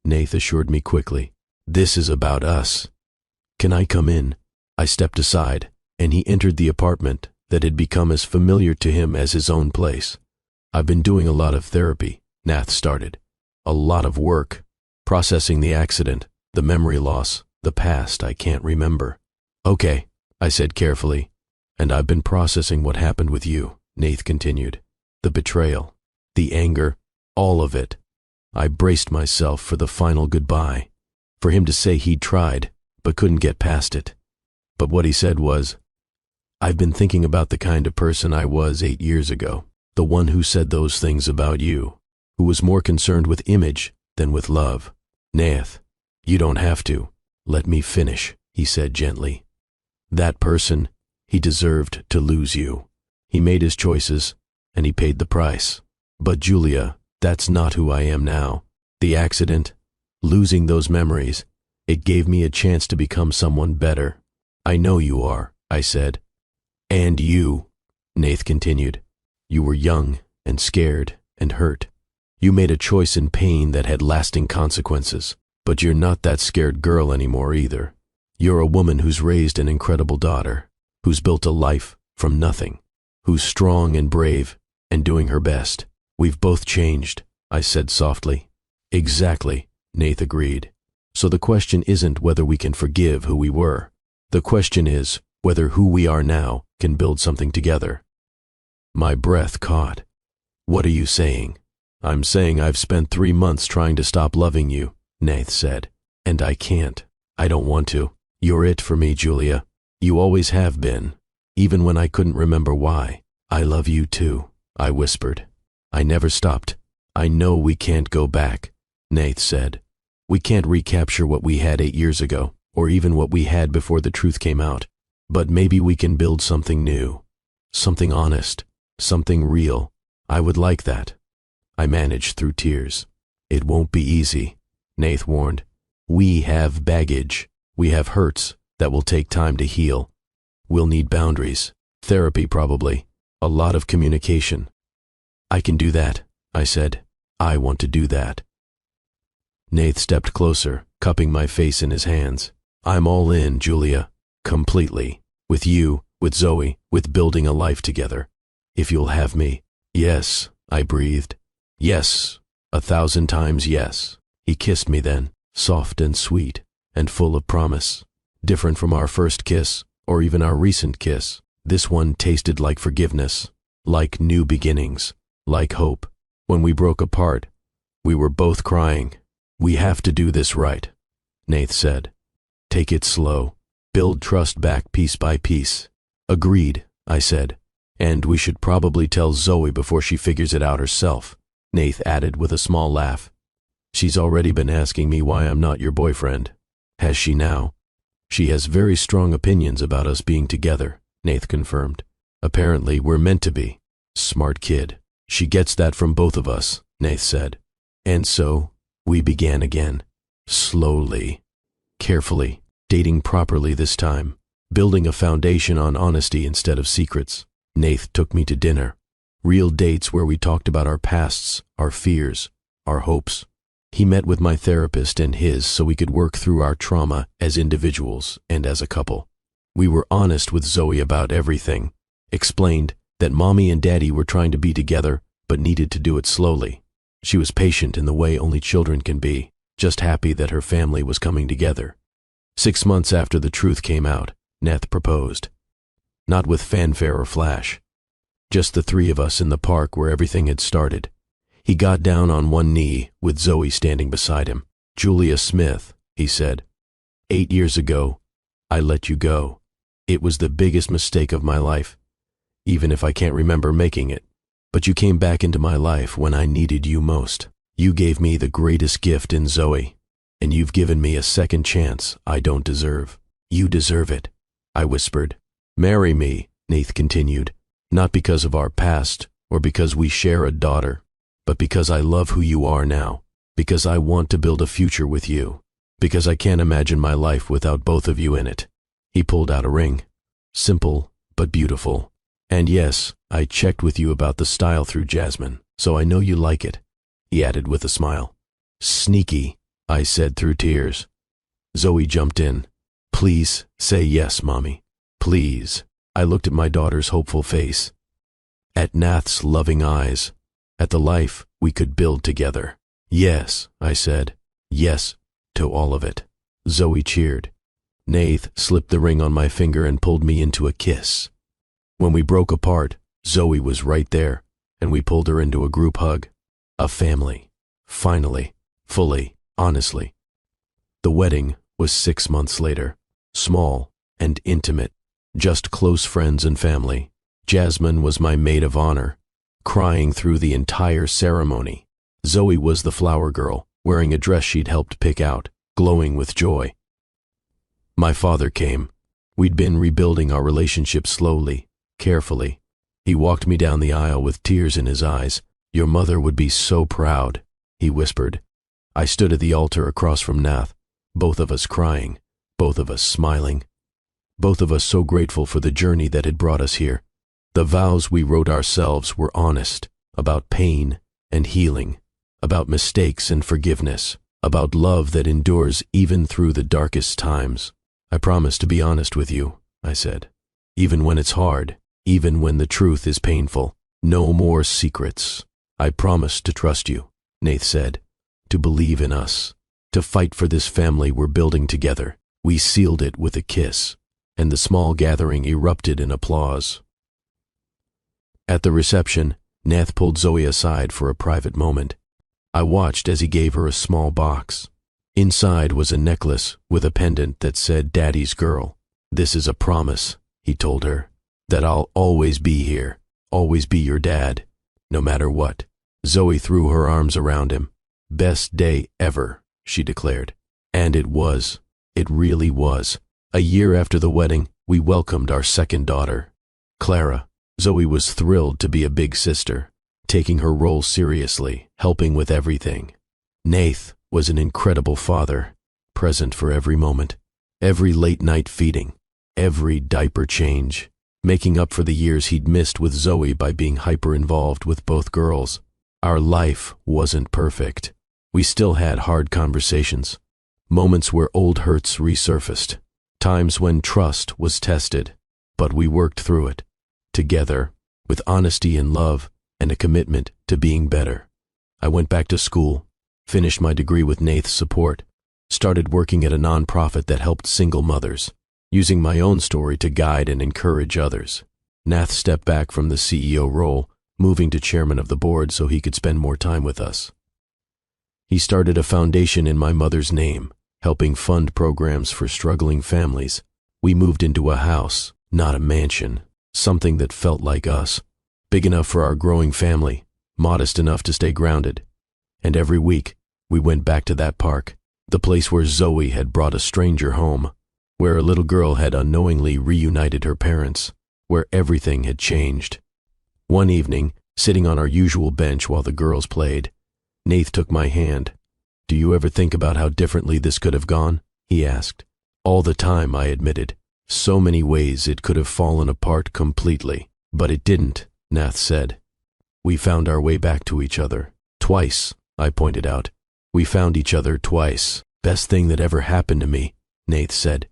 Nath assured me quickly. This is about us. Can I come in? I stepped aside, and he entered the apartment that had become as familiar to him as his own place. I've been doing a lot of therapy, Nath started. A lot of work, processing the accident, the memory loss, the past I can't remember. Okay, I said carefully. And I've been processing what happened with you, Nath continued. The betrayal, the anger, All of it. I braced myself for the final goodbye, for him to say he'd tried, but couldn't get past it. But what he said was, "I've been thinking about the kind of person I was 8 years ago, the one who said those things about you, who was more concerned with image than with love. Nath, you don't have to. Let me finish," he said gently. "That person, he deserved to lose you. He made his choices, and he paid the price. But Julia, that's not who I am now. The accident, losing those memories, it gave me a chance to become someone better. I know you are," I said. "And you," Nath continued. "You were young and scared and hurt. You made a choice in pain that had lasting consequences. But you're not that scared girl anymore either. You're a woman who's raised an incredible daughter, who's built a life from nothing, who's strong and brave and doing her best. We've both changed," I said softly. "Exactly," Nath agreed. "So the question isn't whether we can forgive who we were. The question is whether who we are now can build something together." My breath caught. "What are you saying?" "I'm saying I've spent 3 months trying to stop loving you," Nath said. "And I can't. I don't want to. You're it for me, Julia. You always have been, even when I couldn't remember why. I love you too," I whispered. "I never stopped. I know we can't go back," Nath said. "We can't recapture what we had 8 years ago, or even what we had before the truth came out. But maybe we can build something new, something honest, something real. I would like that." I managed through tears. "It won't be easy," Nath warned. "We have baggage. We have hurts that will take time to heal. We'll need boundaries, therapy probably, a lot of communication." "I can do that," I said. "I want to do that." Nath stepped closer, cupping my face in his hands. "I'm all in, Julia. Completely. With you, with Zoe, with building a life together. If you'll have me." "Yes," I breathed. "Yes, 1,000 times yes." He kissed me then, soft and sweet, and full of promise. Different from our first kiss, or even our recent kiss. This one tasted like forgiveness, like new beginnings, like hope. When we broke apart, we were both crying. "We have to do this right," Nath said. "Take it slow. Build trust back piece by piece." "Agreed," I said. "And we should probably tell Zoe before she figures it out herself," Nath added with a small laugh. "She's already been asking me why I'm not your boyfriend." "Has she now?" "She has very strong opinions about us being together," Nath confirmed. "Apparently we're meant to be." "Smart kid. She gets that from both of us," Nath said. And so we began again. Slowly, carefully, dating properly this time, building a foundation on honesty instead of secrets. Nath took me to dinner. Real dates where we talked about our pasts, our fears, our hopes. He met with my therapist and his so we could work through our trauma as individuals and as a couple. We were honest with Zoe about everything, explained that Mommy and Daddy were trying to be together but needed to do it slowly. She was patient in the way only children can be, just happy that her family was coming together. 6 months after the truth came out, Nath proposed. Not with fanfare or flash. Just the 3 of us in the park where everything had started. He got down on one knee with Zoe standing beside him. "Julia Smith," he said, "8 years ago, I let you go. It was the biggest mistake of my life, even if I can't remember making it. But you came back into my life when I needed you most. You gave me the greatest gift in Zoe, and you've given me a second chance I don't deserve. You deserve it," I whispered. "Marry me," Nath continued, "not because of our past or because we share a daughter, but because I love who you are now, because I want to build a future with you, because I can't imagine my life without both of you in it." He pulled out a ring. Simple, but beautiful. "And yes, I checked with you about the style through Jasmine, so I know you like it," he added with a smile. "Sneaky," I said through tears. Zoe jumped in. "Please say yes, Mommy. Please." I looked at my daughter's hopeful face, at Nath's loving eyes, at the life we could build together. "Yes," I said. "Yes to all of it." Zoe cheered. Nath slipped the ring on my finger and pulled me into a kiss. When we broke apart, Zoe was right there, and we pulled her into a group hug. A family. Finally. Fully. Honestly. The wedding was 6 months later. Small and intimate. Just close friends and family. Jasmine was my maid of honor, crying through the entire ceremony. Zoe was the flower girl, wearing a dress she'd helped pick out, glowing with joy. My father came. We'd been rebuilding our relationship slowly, carefully. He walked me down the aisle with tears in his eyes. "Your mother would be so proud," he whispered. I stood at the altar across from Nath, both of us crying, both of us smiling, both of us so grateful for the journey that had brought us here. The vows we wrote ourselves were honest, about pain and healing, about mistakes and forgiveness, about love that endures even through the darkest times. "I promise to be honest with you," I said. "Even when it's hard, even when the truth is painful, no more secrets. I promise to trust you," Nath said, "to believe in us, to fight for this family we're building together." We sealed it with a kiss, and the small gathering erupted in applause. At the reception, Nath pulled Zoe aside for a private moment. I watched as he gave her a small box. Inside was a necklace with a pendant that said "Daddy's Girl." "This is a promise," he told her, "that I'll always be here, always be your dad, no matter what." Zoe threw her arms around him. "Best day ever," she declared. And it was. It really was. A year after the wedding, we welcomed our second daughter, Clara. Zoe was thrilled to be a big sister, taking her role seriously, helping with everything. Nath was an incredible father, present for every moment, every late-night feeding, every diaper change, making up for the years he'd missed with Zoe by being hyper-involved with both girls. Our life wasn't perfect. We still had hard conversations, moments where old hurts resurfaced, times when trust was tested, but we worked through it, together, with honesty and love and a commitment to being better. I went back to school, finished my degree with Nath's support, started working at a nonprofit that helped single mothers, using my own story to guide and encourage others. Nath stepped back from the CEO role, moving to chairman of the board so he could spend more time with us. He started a foundation in my mother's name, helping fund programs for struggling families. We moved into a house, not a mansion, something that felt like us, big enough for our growing family, modest enough to stay grounded. And every week, we went back to that park, the place where Zoe had brought a stranger home, where a little girl had unknowingly reunited her parents, where everything had changed. One evening, sitting on our usual bench while the girls played, Nath took my hand. "Do you ever think about how differently this could have gone?" he asked. "All the time," I admitted. "So many ways it could have fallen apart completely." "But it didn't," Nath said. "We found our way back to each other. Twice," I pointed out. "We found each other twice. Best thing that ever happened to me," Nath said.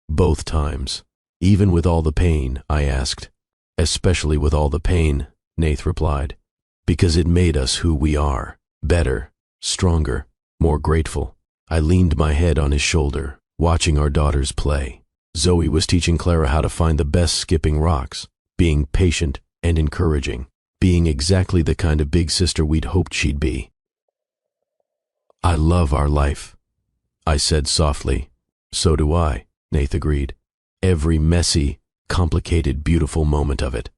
"Both times." "Even with all the pain?" I asked. "Especially with all the pain," Nath replied. "Because it made us who we are. Better, stronger, more grateful." I leaned my head on his shoulder, watching our daughters play. Zoe was teaching Clara how to find the best skipping rocks, being patient and encouraging, being exactly the kind of big sister we'd hoped she'd be. "I love our life," I said softly. "So do I," Nath agreed. "Every messy, complicated, beautiful moment of it."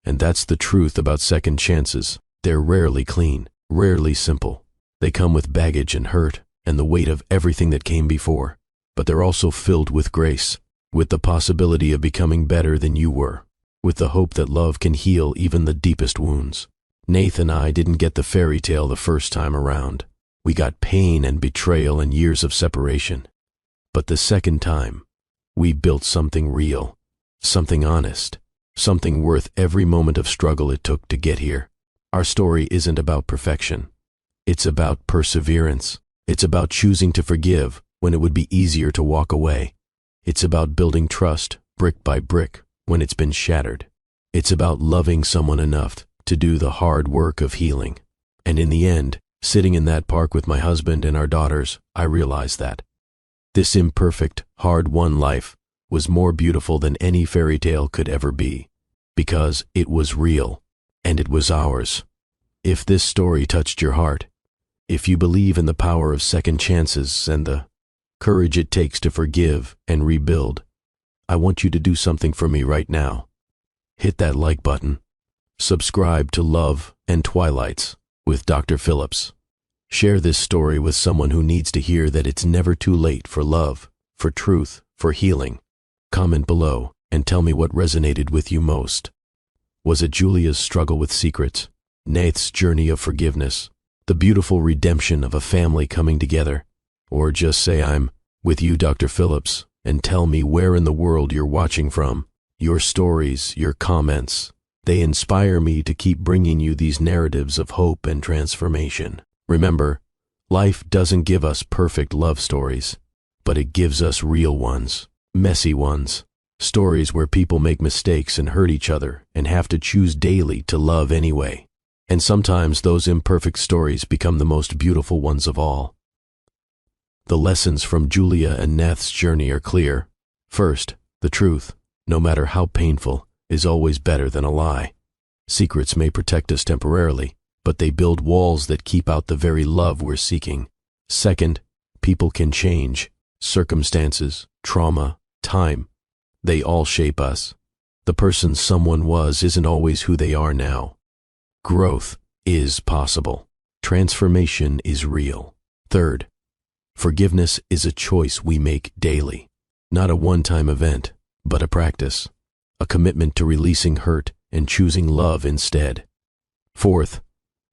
And that's the truth about second chances. They're rarely clean, rarely simple. They come with baggage and hurt and the weight of everything that came before. But they're also filled with grace, with the possibility of becoming better than you were, with the hope that love can heal even the deepest wounds. Nath and I didn't get the fairy tale the first time around. We got pain and betrayal and years of separation. But the second time, we built something real, something honest, something worth every moment of struggle it took to get here. Our story isn't about perfection. It's about perseverance. It's about choosing to forgive when it would be easier to walk away. It's about building trust brick by brick when it's been shattered. It's about loving someone enough to do the hard work of healing. And in the end, sitting in that park with my husband and our daughters, I realized that this imperfect, hard-won life was more beautiful than any fairy tale could ever be, because it was real, and it was ours. If this story touched your heart, if you believe in the power of second chances and the courage it takes to forgive and rebuild, I want you to do something for me right now. Hit that like button. Subscribe to Love and Twilights with Dr. Phillips. Share this story with someone who needs to hear that it's never too late for love, for truth, for healing. Comment below and tell me what resonated with you most. Was it Julia's struggle with secrets, Nath's journey of forgiveness, the beautiful redemption of a family coming together? Or just say I'm with you, Dr. Phillips, and tell me where in the world you're watching from. Your stories, your comments, they inspire me to keep bringing you these narratives of hope and transformation. Remember, life doesn't give us perfect love stories, but it gives us real ones, messy ones, stories where people make mistakes and hurt each other and have to choose daily to love anyway. And sometimes those imperfect stories become the most beautiful ones of all. The lessons from Julia and Nath's journey are clear. First, the truth, no matter how painful, is always better than a lie. Secrets may protect us temporarily, but they build walls that keep out the very love we're seeking. Second, people can change. Circumstances, trauma, time, they all shape us. The person someone was isn't always who they are now. Growth is possible. Transformation is real. Third, forgiveness is a choice we make daily. Not a one-time event, but a practice. A commitment to releasing hurt and choosing love instead. Fourth,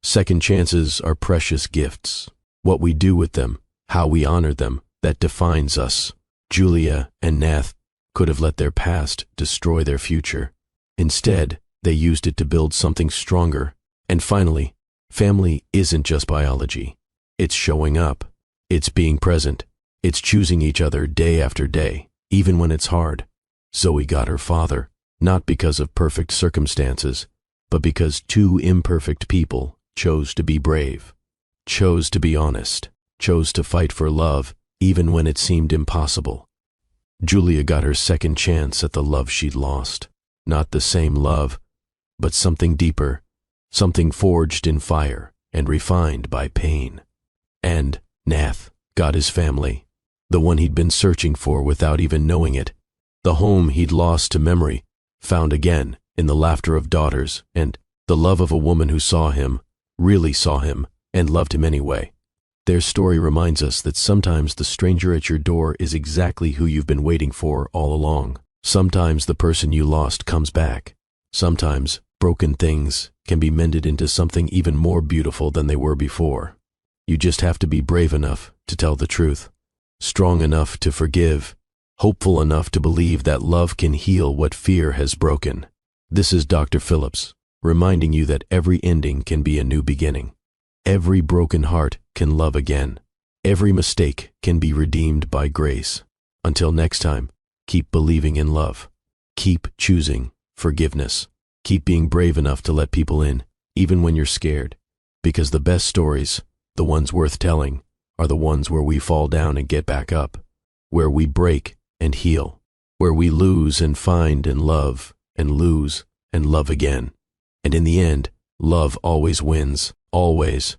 second chances are precious gifts. What we do with them, how we honor them, that defines us. Julia and Nath could have let their past destroy their future. Instead, they used it to build something stronger. And finally, family isn't just biology. It's showing up. It's being present. It's choosing each other day after day, even when it's hard. Zoe got her father, not because of perfect circumstances, but because two imperfect people chose to be brave, chose to be honest, chose to fight for love, even when it seemed impossible. Julia got her second chance at the love she'd lost. Not the same love, but something deeper, something forged in fire and refined by pain. And Nath got his family, the one he'd been searching for without even knowing it, the home he'd lost to memory, found again in the laughter of daughters and the love of a woman who saw him, really saw him, and loved him anyway. Their story reminds us that sometimes the stranger at your door is exactly who you've been waiting for all along. Sometimes the person you lost comes back. Sometimes broken things can be mended into something even more beautiful than they were before. You just have to be brave enough to tell the truth, strong enough to forgive, hopeful enough to believe that love can heal what fear has broken. This is Dr. Phillips, reminding you that every ending can be a new beginning. Every broken heart can love again. Every mistake can be redeemed by grace. Until next time, keep believing in love. Keep choosing forgiveness. Keep being brave enough to let people in, even when you're scared. Because the best stories, the ones worth telling, are the ones where we fall down and get back up, where we break and heal, where we lose and find and love, and lose and love again. And in the end, love always wins, always.